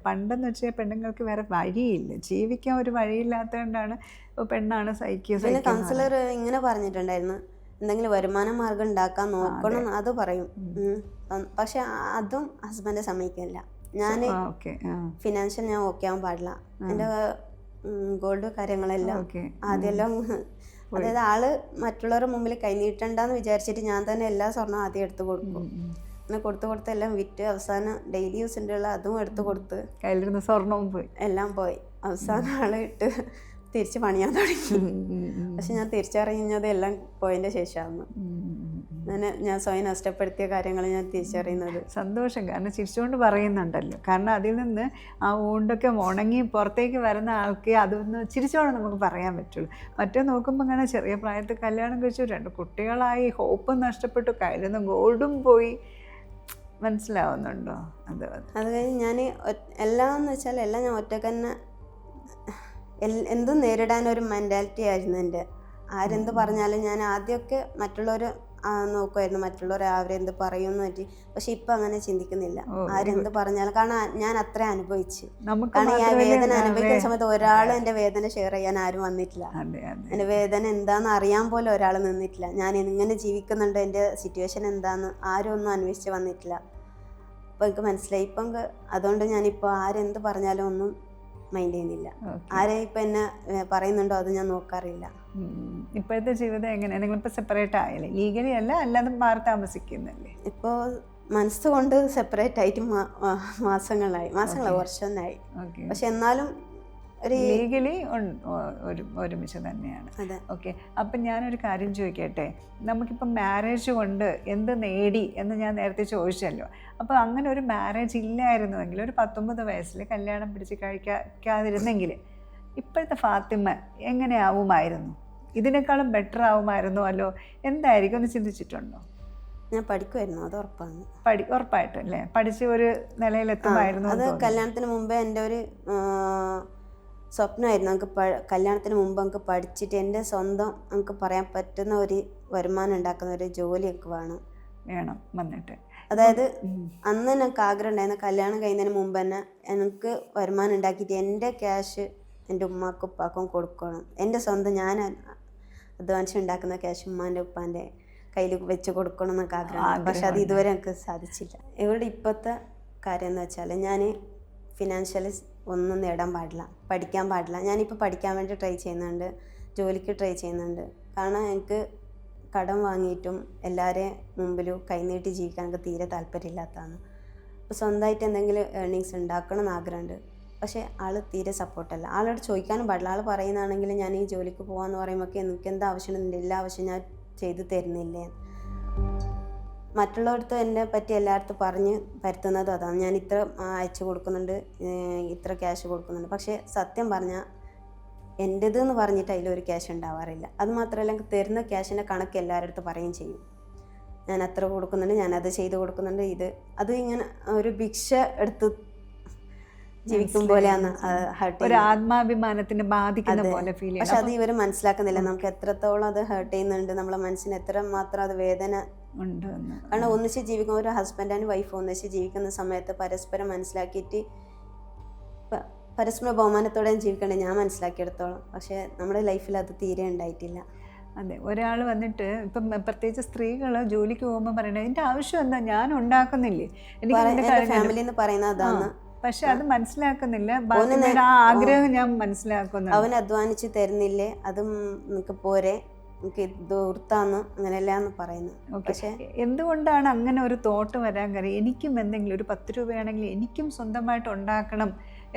പണ്ടെന്ന് വെച്ചാൽ പെണ്ണുങ്ങൾക്ക് വേറെ വഴിയില്ല, ജീവിക്കാൻ ഒരു വഴിയില്ലാത്തതുകൊണ്ടാണ് പെണ്ണാണ് പിന്നെ സഹിക്കുക. കൗൺസിലർ ഇങ്ങനെ പറഞ്ഞിട്ടുണ്ടായിരുന്നു, എന്തെങ്കിലും വരുമാന മാർഗം ഉണ്ടാക്കാൻ നോക്കണം, അത് പറയും. പക്ഷെ അതും ഹസ്ബൻഡ് സമ്മതിക്കില്ല. ഞാൻ ഫിനാൻഷ്യൽ ഞാൻ ഓക്കെ ആവാൻ പാടില്ല. എൻ്റെ ഗോൾഡ് കാര്യങ്ങളെല്ലാം ആദ്യമെല്ലാം, അതായത് ആള് മറ്റുള്ളവരുടെ മുമ്പിൽ കൈനീട്ടണ്ടെന്ന് വിചാരിച്ചിട്ട് ഞാൻ തന്നെ എല്ലാ സ്വർണ്ണവും ആദ്യം എടുത്ത് കൊടുക്കും. അങ്ങനെ കൊടുത്ത് എല്ലാം വിറ്റ് അവസാനം ഡെയിലി യൂസിൻ്റെ ഉള്ള അതും എടുത്ത് കൊടുത്ത് കയ്യിലിരുന്ന സ്വർണവും പോയി, എല്ലാം പോയി. അവസാനം ആള് ഇട്ട് തിരിച്ച് പണിയാൻ തുടങ്ങി. പക്ഷെ ഞാൻ തിരിച്ചറിയുന്നത് എല്ലാം പോയതിൻ്റെ ശേഷമാണ്. ഞാൻ സ്വയം നഷ്ടപ്പെടുത്തിയ കാര്യങ്ങൾ ഞാൻ തിരിച്ചറിയുന്നത്. സന്തോഷം, കാരണം ചിരിച്ചുകൊണ്ട് പറയുന്നുണ്ടല്ലോ. കാരണം അതിൽ നിന്ന് ആ ഊണ്ടൊക്കെ ഉണങ്ങി പുറത്തേക്ക് വരുന്ന ആൾക്ക് അതൊന്ന് ചിരിച്ചോണ്ട് നമുക്ക് പറയാൻ പറ്റുള്ളൂ. മറ്റേ നോക്കുമ്പോൾ അങ്ങനെ ചെറിയ പ്രായത്തിൽ കല്യാണം കഴിച്ചു, 2 കുട്ടികളായി, ഹോപ്പും നഷ്ടപ്പെട്ടു, കയ്യിലൊന്നും ഗോൾഡും പോയി. മനസ്സിലാവുന്നുണ്ടോ? അത് കഴിഞ്ഞ് ഞാൻ എല്ലാം എന്ന് വെച്ചാൽ എല്ലാം ഞാൻ ഒറ്റക്ക് തന്നെ എന്തും നേരിടാനൊരു മെൻറ്റാലിറ്റി ആയിരുന്നു എൻ്റെ. ആരെന്ത് പറഞ്ഞാലും ഞാൻ ആദ്യമൊക്കെ മറ്റുള്ളവർ നോക്കുമായിരുന്നു, മറ്റുള്ളവർ അവരെന്ത് പറയുമെന്ന് പറ്റി. പക്ഷെ ഇപ്പം അങ്ങനെ ചിന്തിക്കുന്നില്ല. ആരെന്ത് പറഞ്ഞാലും, കാരണം ഞാൻ അത്ര അനുഭവിച്ച്. കാരണം ഈ വേദന അനുഭവിക്കുന്ന സമയത്ത് ഒരാൾ എൻ്റെ വേദന ഷെയർ ചെയ്യാൻ ആരും വന്നിട്ടില്ല. എൻ്റെ വേദന എന്താണെന്ന് അറിയാൻ പോലും ഒരാൾ നിന്നിട്ടില്ല. ഞാൻ എങ്ങനെ ജീവിക്കുന്നുണ്ട്, എൻ്റെ സിറ്റുവേഷൻ എന്താണെന്ന് ആരും ഒന്നും അന്വേഷിച്ച് വന്നിട്ടില്ല. അപ്പം എനിക്ക് മനസ്സിലായി. ഇപ്പം അതുകൊണ്ട് ഞാനിപ്പോൾ ആരെന്ത് പറഞ്ഞാലും ഒന്നും മൈൻഡ് ചെയ്യുന്നില്ല. ആരെ ഇപ്പം എന്നെ പറയുന്നുണ്ടോ അത് ഞാൻ നോക്കാറില്ല. ഇപ്പോഴത്തെ ജീവിതം എങ്ങനെയാണ്? നിങ്ങളിപ്പോൾ സെപ്പറേറ്റ് ആയല്ലേ? ലീഗലി അല്ല, അല്ലാതെ മാറി താമസിക്കുന്നല്ലേ? ഇപ്പോൾ മനസ്സുകൊണ്ട് സെപ്പറേറ്റ് ആയിട്ട് മാസങ്ങളായി, വർഷമായി. പക്ഷെ എന്നാലും ലീഗലി ഒരുമിച്ച് തന്നെയാണ്. ഓക്കെ. അപ്പം ഞാനൊരു കാര്യം ചോദിക്കട്ടെ, നമുക്കിപ്പം മാരേജ് കൊണ്ട് എന്ത് നേടി എന്ന് ഞാൻ നേരത്തെ ചോദിച്ചല്ലോ. അപ്പോൾ അങ്ങനെ ഒരു മാരേജ് ഇല്ലായിരുന്നുവെങ്കിൽ, ഒരു 19 വയസ്സിൽ കല്യാണം പിടിച്ച് കഴിക്കാതിരുന്നെങ്കിൽ ഇപ്പോഴത്തെ ഫാത്തിമ എങ്ങനെയാവുമായിരുന്നു? ഇതിനേക്കാളും ബെറ്റർ ആവുമായിരുന്നോ? അല്ലോ എന്തായിരിക്കും ഒന്ന് ചിന്തിച്ചിട്ടുണ്ടോ? ഞാൻ പഠിക്കുമായിരുന്നു, അത് ഉറപ്പാണ്. ഉറപ്പായിട്ടും അല്ലേ? പഠിച്ച് ഒരു നിലയിലെത്തുമായിരുന്നു. അത് കല്യാണത്തിന് മുമ്പേ എൻ്റെ ഒരു സ്വപ്നമായിരുന്നു. നമുക്ക് കല്യാണത്തിന് മുമ്പ് നമുക്ക് പഠിച്ചിട്ട് എൻ്റെ സ്വന്തം നമുക്ക് പറയാൻ പറ്റുന്ന ഒരു വരുമാനം ഉണ്ടാക്കുന്ന ഒരു ജോലി എനിക്ക് വേണം വന്നിട്ട്. അതായത് അന്ന് എനിക്ക് ആഗ്രഹം ഉണ്ടായിരുന്നു, കല്യാണം കഴിയുന്നതിന് മുമ്പ് തന്നെ എനിക്ക് വരുമാനം ഉണ്ടാക്കിയിട്ട് എൻ്റെ ക്യാഷ് എൻ്റെ ഉമ്മാക്കും ഉപ്പാക്കും കൊടുക്കണം. എൻ്റെ സ്വന്തം ഞാൻ അധ്വാനിച്ച് ഉണ്ടാക്കുന്ന ക്യാഷ് ഉമ്മാൻ്റെ ഉപ്പാൻ്റെ കയ്യിൽ വെച്ച് കൊടുക്കണം എന്നൊക്കെ ആഗ്രഹം. പക്ഷെ അത് ഇതുവരെ എനിക്ക് സാധിച്ചില്ല. ഇവിടെ ഇപ്പോഴത്തെ കാര്യം എന്ന് വെച്ചാൽ ഞാൻ ഫിനാൻഷ്യലി ഒന്നും നേടാൻ പാടില്ല, പഠിക്കാൻ പാടില്ല. ഞാനിപ്പോൾ പഠിക്കാൻ വേണ്ടി ട്രൈ ചെയ്യുന്നുണ്ട്, ജോലിക്ക് ട്രൈ ചെയ്യുന്നുണ്ട്. കാരണം എനിക്ക് കടം വാങ്ങിയിട്ടും എല്ലാവരെയും മുമ്പിലും കൈനീട്ടി ജീവിക്കാൻ എനിക്ക് തീരെ താല്പര്യമില്ലാത്തതാണ്. അപ്പോൾ സ്വന്തമായിട്ട് എന്തെങ്കിലും ഏർണിങ്സ് ഉണ്ടാക്കണം എന്ന് ആഗ്രഹമുണ്ട്. പക്ഷേ ആൾ തീരെ സപ്പോർട്ടല്ല. ആളോട് ചോദിക്കാനും പാടില്ല. ആൾ പറയുന്നതാണെങ്കിൽ ഞാൻ ഈ ജോലിക്ക് പോകാമെന്ന് പറയുമ്പോൾ എനിക്ക് എന്താ ആവശ്യമുണ്ട്, എല്ലാ ആവശ്യം ഞാൻ ചെയ്തു തരുന്നില്ലേ. മറ്റുള്ളവർക്ക് എന്നെ പറ്റി എല്ലായിടത്തും പറഞ്ഞ് പരത്തുന്നതും അതാണ്. ഞാൻ ഇത്ര അയച്ചു കൊടുക്കുന്നുണ്ട്, ഇത്ര ക്യാഷ് കൊടുക്കുന്നുണ്ട്. പക്ഷേ സത്യം പറഞ്ഞാൽ എൻ്റേതെന്ന് പറഞ്ഞിട്ട് അതിലൊരു ക്യാഷ് ഉണ്ടാവാറില്ല. അതുമാത്രമല്ല, എനിക്ക് തരുന്ന ക്യാഷിൻ്റെ കണക്ക് എല്ലാവരുടെ അടുത്ത് പറയുകയും ചെയ്യും. ഞാൻ അത്ര കൊടുക്കുന്നുണ്ട്, ഞാനത് ചെയ്ത് കൊടുക്കുന്നുണ്ട്. അത് ഇങ്ങനെ ഒരു ഭിക്ഷ എടുത്ത് ജീവിക്കും പോലെയാണ്. ഒരു ആത്മാഭിമാനത്തിന് ബാധിക്കുന്ന പോലെ ഫീൽ ചെയ്യും. പക്ഷെ അത് ഇവർ മനസ്സിലാക്കുന്നില്ല, നമുക്ക് എത്രത്തോളം അത് ഹേർട്ട് ചെയ്യുന്നുണ്ട്, നമ്മളെ മനസ്സിന് എത്ര മാത്രം അത് വേദന ഉണ്ട്. കാരണം ഒന്നിച്ച് ജീവിക്കുന്ന ഒരു ഹസ്ബൻഡ് ആൻഡ് വൈഫ് ഒന്നിച്ച് ജീവിക്കുന്ന സമയത്ത് പരസ്പരം മനസ്സിലാക്കിയിട്ട് പരസ്പര ബഹുമാനത്തോടെ ജീവിക്കേണ്ടത് ഞാൻ മനസ്സിലാക്കിയെടുത്തോളം. പക്ഷെ നമ്മുടെ ലൈഫിൽ അത് തീരെ ഉണ്ടായിട്ടില്ല. അതെ, ഒരാൾ വന്നിട്ട് ഇപ്പം പ്രത്യേകിച്ച് സ്ത്രീകൾ ജോലിക്ക് പോകുമ്പോൾ പറയണത് എൻ്റെ ആവശ്യം എന്താ, ഞാൻ ഉണ്ടാക്കുന്നില്ലേ, എനിക്ക് ഫാമിലി എന്ന് പറയുന്നത് അതാണ്. പക്ഷെ അത് മനസ്സിലാക്കുന്നില്ല. ആ ആഗ്രഹം ഞാൻ മനസ്സിലാക്കുന്നു. അവൻ അധ്വാനിച്ച് തരുന്നില്ലേ, അതും നിനക്ക് പോരെ, എനിക്ക് ദൂർത്താന്ന് അങ്ങനെയല്ല എന്ന് പറയുന്നത്. പക്ഷേ എന്തുകൊണ്ടാണ് അങ്ങനെ ഒരു തോട്ട് വരാൻ കാര്യം? എനിക്കും എന്തെങ്കിലും ഒരു 10 രൂപയാണെങ്കിൽ എനിക്കും സ്വന്തമായിട്ട് ഉണ്ടാക്കണം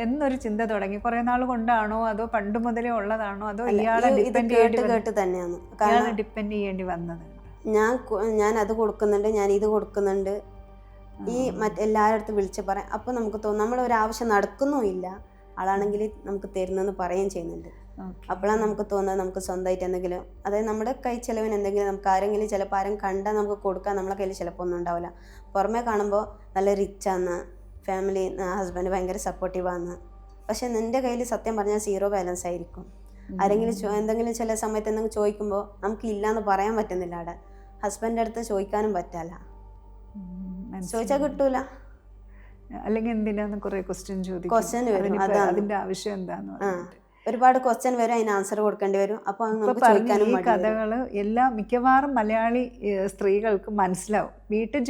എന്നൊരു ചിന്ത തുടങ്ങി കുറേ നാൾ കൊണ്ടാണോ, അതോ പണ്ട് മുതലേ ഉള്ളതാണോ, അതോ ഇയാളെ ഡിപ്പെൻഡ് ചെയ്യേണ്ടി വന്നത്? ഞാൻ അത് കൊടുക്കുന്നുണ്ട്, ഞാൻ ഇത് കൊടുക്കുന്നുണ്ട്, ഈ എല്ലാവരുടെ വിളിച്ച് പറയാം. അപ്പോൾ നമുക്ക് തോന്നും നമ്മളൊരാവശ്യം നടക്കുന്നുമില്ല, ആളാണെങ്കിൽ നമുക്ക് തരുന്നെന്ന് പറയുകയും ചെയ്യുന്നുണ്ട്. അപ്പോഴാണ് നമുക്ക് തോന്നുന്നത് നമുക്ക് സ്വന്തമായിട്ട് എന്തെങ്കിലും, അതായത് നമ്മുടെ കൈ ചിലവിന് എന്തെങ്കിലും നമുക്ക് ആരെങ്കിലും ചിലപ്പോൾ ആരും കണ്ടാൽ നമുക്ക് കൊടുക്കാൻ നമ്മളെ കയ്യിൽ ചിലപ്പോൾ ഒന്നും ഉണ്ടാവില്ല. പുറമേ കാണുമ്പോൾ നല്ല റിച്ചാന്ന്, ഫാമിലി ഹസ്ബൻഡ് ഭയങ്കര സപ്പോർട്ടീവാന്ന്. പക്ഷെ നിൻ്റെ കയ്യിൽ സത്യം പറഞ്ഞാൽ 0 ബാലൻസ് ആയിരിക്കും. ആരെങ്കിലും എന്തെങ്കിലും ചില സമയത്ത് എന്തെങ്കിലും ചോദിക്കുമ്പോൾ നമുക്ക് ഇല്ലയെന്ന് പറയാൻ പറ്റുന്നില്ല. അവിടെ ഹസ്ബൻഡിൻ്റെ അടുത്ത് ചോദിക്കാനും പറ്റില്ല. ചോദിച്ചാൽ കിട്ടൂല. അല്ലെങ്കിൽ എന്തിനാന്ന് കുറെ ക്വസ്റ്റ്യൻ Question വരും, അതാണ്. അതിന്റെ ആവശ്യം എന്താന്ന് പറഞ്ഞിട്ട്. ഒരുപാട് ക്വസ്റ്റ്യൻ വരും, അതിന് ആൻസർ കൊടുക്കേണ്ടി വരും. അപ്പോൾ ഇപ്പൊ നമുക്ക് പറഞ്ഞ ചോദിക്കാനും ഈ മടി വരും. കഥകള് എല്ലാം മിക്കവാറും മലയാളി സ്ത്രീകൾക്ക് മനസ്സിലാവും. വീട്ടിൽ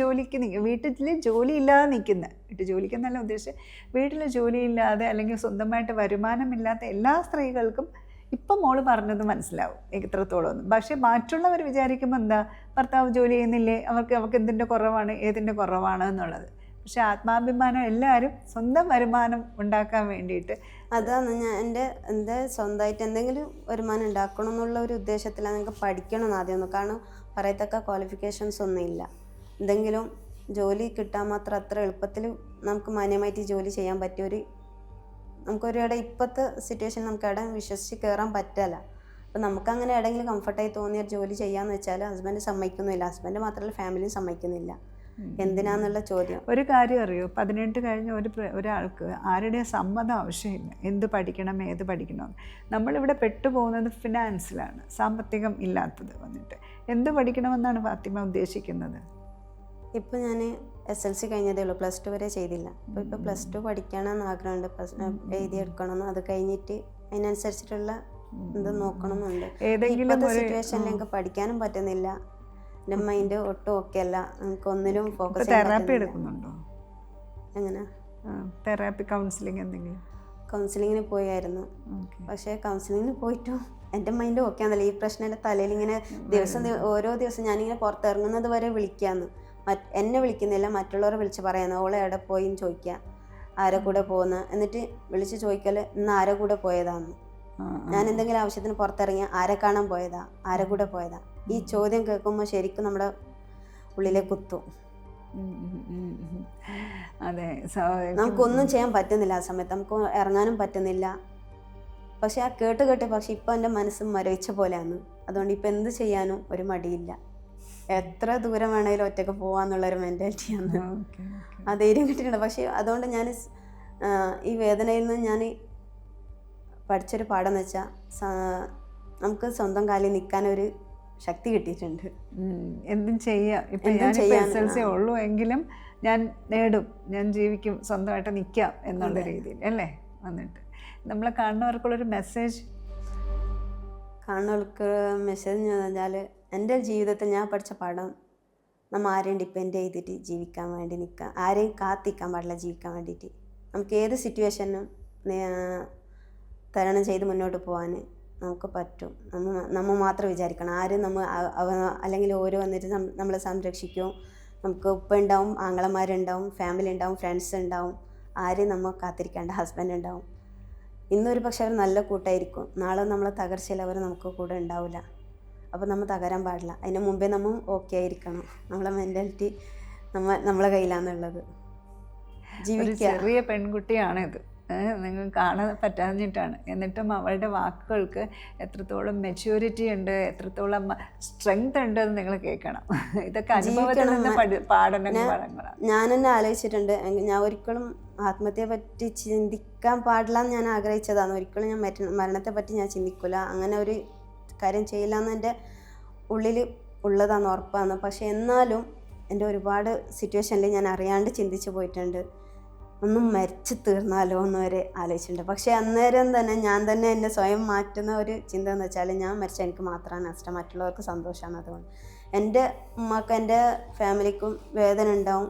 ജോലി ഇല്ലാതെ നിൽക്കുന്ന, വീട്ടു ജോലിക്കെന്നല്ല ഉദ്ദേശിച്ചത്, വീട്ടിൽ ജോലിയില്ലാതെ അല്ലെങ്കിൽ സ്വന്തമായിട്ട് വരുമാനമില്ലാത്ത എല്ലാ സ്ത്രീകൾക്കും ഇപ്പം മോള് പറഞ്ഞത് മനസ്സിലാവും എത്രത്തോളം ഒന്നും. പക്ഷെ മറ്റുള്ളവർ വിചാരിക്കുമ്പോൾ എന്താ, ഭർത്താവ് ജോലി ചെയ്യുന്നില്ലേ, അവർക്ക് എന്തിൻ്റെ കുറവാണ്, ഏതിൻ്റെ കുറവാണ് എന്നുള്ളത്. പക്ഷെ ആത്മാഭിമാനം എല്ലാവരും സ്വന്തം വരുമാനം ഉണ്ടാക്കാൻ വേണ്ടിയിട്ട്, അതാണ് എൻ്റെ സ്വന്തമായിട്ട് എന്തെങ്കിലും വരുമാനം ഉണ്ടാക്കണം എന്നുള്ള ഒരു ഉദ്ദേശത്തിലാണ്. നിങ്ങൾക്ക് പഠിക്കണം ആദ്യമൊന്നും, കാരണം പറയത്തക്ക ക്വാളിഫിക്കേഷൻസ് ഒന്നും ഇല്ല. എന്തെങ്കിലും ജോലി കിട്ടാൻ മാത്രം അത്ര എളുപ്പത്തിൽ നമുക്ക് മാന്യമായിട്ട് ജോലി ചെയ്യാൻ പറ്റിയൊരു, നമുക്കൊരിടെ ഇപ്പോഴത്തെ സിറ്റുവേഷൻ നമുക്ക് എവിടെ വിശ്വസിച്ച് കയറാൻ പറ്റില്ല. അപ്പം നമുക്കങ്ങനെ എവിടെയെങ്കിലും കംഫർട്ടായി തോന്നിയ ജോലി ചെയ്യാമെന്ന് വെച്ചാൽ ഹസ്ബൻഡ് സമ്മതിക്കുന്നില്ല. ഹസ്ബൻഡ് മാത്രമല്ല, ഫാമിലിയും സമ്മതിക്കുന്നില്ല. എന്തിനാന്നുള്ള ചോദ്യം. ഒരു കാര്യം അറിയോ, 18 കഴിഞ്ഞ ഒരാൾക്ക് ആരുടെയും സമ്മതം ആവശ്യമില്ല എന്ത് പഠിക്കണം ഏത് പഠിക്കണമെന്ന്. നമ്മളിവിടെ പെട്ടുപോകുന്നത് ഫിനാൻസിലാണ്, സാമ്പത്തികം ഇല്ലാത്തത് വന്നിട്ട്. എന്ത് പഠിക്കണമെന്നാണ് ഫാത്തിമ ഉദ്ദേശിക്കുന്നത്? ഇപ്പോൾ ഞാൻ SLC കഴിഞ്ഞതേ ഉള്ളൂ, +2 വരെ ചെയ്തില്ല. അപ്പോൾ ഇപ്പോൾ +2 പഠിക്കണമെന്ന് ആഗ്രഹമുണ്ട്, എഴുതിയെടുക്കണമെന്ന്. അത് കഴിഞ്ഞിട്ട് അതിനനുസരിച്ചിട്ടുള്ള ഇത് നോക്കണമെന്നുണ്ട്. ഇപ്പോഴത്തെ സിറ്റുവേഷനിൽ എനിക്ക് പഠിക്കാനും പറ്റുന്നില്ല. എൻ്റെ മൈൻഡ് ഒട്ടും ഓക്കെ അല്ല, നമുക്ക് ഒന്നിലും ഫോക്കസ് ചെയ്യാൻ തെറാപ്പി എടുക്കുന്നുണ്ടോ? എങ്ങനെ? തെറാപ്പി, കൗൺസിലിംഗ് എന്തെങ്കിലും? കൗൺസിലിങ്ങിന് പോയായിരുന്നു. പക്ഷേ കൗൺസിലിങ്ങിന് പോയിട്ടും എൻ്റെ മൈൻഡ് ഓക്കെ ആണല്ലോ. ഈ പ്രശ്നം എൻ്റെ തലയിൽ ഇങ്ങനെ ഓരോ ദിവസം ഞാനിങ്ങനെ പുറത്തിറങ്ങുന്നത് വരെ വിളിക്കാമെന്ന്. എന്നെ വിളിക്കുന്നില്ല, മറ്റുള്ളവരെ വിളിച്ച് പറയാന്ന്, ഓളെ എവിടെ പോയി എന്ന് ചോദിക്കുക, ആരെ കൂടെ പോകുന്ന, എന്നിട്ട് വിളിച്ച് ചോദിക്കൽ ഇന്ന് ആരെ കൂടെ പോയതാന്ന്. ഞാൻ എന്തെങ്കിലും ആവശ്യത്തിന് പുറത്തിറങ്ങിയ ആരെ കാണാൻ പോയതാ, ആരെ കൂടെ പോയതാ, ഈ ചോദ്യം കേൾക്കുമ്പോൾ ശരിക്കും നമ്മുടെ ഉള്ളിലെ കുത്തും. അതെ, നമുക്കൊന്നും ചെയ്യാൻ പറ്റുന്നില്ല ആ സമയത്ത്, നമുക്ക് ഇറങ്ങാനും പറ്റുന്നില്ല. പക്ഷെ ആ കേട്ട് പക്ഷെ ഇപ്പം എൻ്റെ മനസ്സ് മരവിച്ച പോലെയാണ്. അതുകൊണ്ട് ഇപ്പം എന്ത് ചെയ്യാനും ഒരു മടിയില്ല. എത്ര ദൂരം വേണമെങ്കിലും ഒറ്റയ്ക്ക് പോകാന്നുള്ളൊരു മെൻറ്റാലിറ്റിയാണ്. ആ ധൈര്യം കിട്ടിയിട്ടുണ്ട്. പക്ഷേ അതുകൊണ്ട് ഞാൻ ഈ വേദനയിൽ നിന്ന് ഞാൻ പഠിച്ചൊരു പാഠം എന്ന് വെച്ചാൽ, നമുക്ക് സ്വന്തം കാലിൽ നിൽക്കാനൊരു ശക്തി കിട്ടിയിട്ടുണ്ട്. എന്തും ചെയ്യാം. ഇപ്പം ഞാൻ SLC ഉള്ളൂ എങ്കിലും ഞാൻ നേടും, ഞാൻ ജീവിക്കും, സ്വന്തമായിട്ട് നിൽക്കാം എന്നുള്ള രീതിയിൽ അല്ലേ വന്നിട്ട്. നമ്മളെ കാണുന്നവർക്കുള്ളൊരു മെസ്സേജ് എന്ന് പറഞ്ഞാൽ, എൻ്റെ ജീവിതത്തിൽ ഞാൻ പഠിച്ച പാഠം, നമ്മൾ ആരെയും ഡിപ്പെൻഡ് ചെയ്തിട്ട് ജീവിക്കാൻ വേണ്ടി നിൽക്കുക, ആരെയും കാത്തിക്കാൻ പാടില്ല ജീവിക്കാൻ വേണ്ടിയിട്ട്. നമുക്ക് ഏത് സിറ്റുവേഷനും തരണം ചെയ്ത് മുന്നോട്ട് പോകാൻ നമുക്ക് പറ്റും. നമ്മൾ മാത്രം വിചാരിക്കണം, ആരും അല്ലെങ്കിൽ ഓരോ വന്നിട്ട് നമ്മളെ സംരക്ഷിക്കും. നമുക്ക് ഉപ്പ ഉണ്ടാവും, ആങ്ങളമാരുണ്ടാവും, ഫാമിലി ഉണ്ടാവും, ഫ്രണ്ട്സ് ഉണ്ടാവും. ആരെയും നമ്മൾ കാത്തിരിക്കേണ്ട, ഹസ്ബൻഡ് ഉണ്ടാവും. ഇന്നൊരു പക്ഷെ അവർ നല്ല കൂട്ടായിരിക്കും, നാളെ നമ്മളെ തകർച്ചയിൽ അവർ നമുക്ക് കൂടെ ഉണ്ടാവില്ല. അപ്പോൾ നമ്മൾ തകരാൻ പാടില്ല. അതിന് മുമ്പേ നമ്മൾ ഓക്കെ ആയിരിക്കണം. നമ്മളെ മെൻറ്റാലിറ്റി നമ്മളെ കയ്യിലാണെന്നുള്ളത്. ചെറിയ പെൺകുട്ടിയാണിത്, നിങ്ങൾ കാണാൻ പറ്റാഞ്ഞിട്ടാണ്. എന്നിട്ടും അവളുടെ വാക്കുകൾക്ക് എത്രത്തോളം മെച്യൂരിറ്റി ഉണ്ട്, എത്രത്തോളം സ്ട്രെങ്ത് ഉണ്ട് എന്ന് നിങ്ങൾ കേൾക്കണം. ഇതൊക്കെ അനുഭവത്തിൽ നിന്ന് പാഠങ്ങളാണ്. ഞാൻ തന്നെ ആലോചിച്ചിട്ടുണ്ട്, ഞാൻ ഒരിക്കലും ആത്മഹത്യയെ പറ്റി ചിന്തിക്കാൻ പാടില്ല എന്ന് ഞാൻ ആഗ്രഹിച്ചതാണ്. ഒരിക്കലും ഞാൻ മരണത്തെ പറ്റി ഞാൻ ചിന്തിക്കില്ല, അങ്ങനെ ഒരു കാര്യം ചെയ്യില്ല എന്ന് എൻ്റെ ഉള്ളിൽ ഉള്ളതാണ്, ഉറപ്പാണ്. പക്ഷെ എന്നാലും എൻ്റെ ഒരുപാട് സിറ്റുവേഷനിൽ ഞാൻ അറിയാണ്ട് ചിന്തിച്ചു പോയിട്ടുണ്ട്, ഒന്നും മരിച്ചു തീർന്നാലോ എന്ന് വരെ ആലോചിച്ചിട്ടുണ്ട്. പക്ഷേ അന്നേരം തന്നെ ഞാൻ തന്നെ എന്നെ സ്വയം മാറ്റുന്ന ഒരു ചിന്ത എന്ന് വെച്ചാൽ, ഞാൻ മരിച്ചാൽ എനിക്ക് മാത്രമാണ് നഷ്ടം, മറ്റുള്ളവർക്ക് സന്തോഷമാണ്. അതുകൊണ്ട് എൻ്റെ ഉമ്മക്ക്, എൻ്റെ ഫാമിലിക്കും വേദന ഉണ്ടാവും,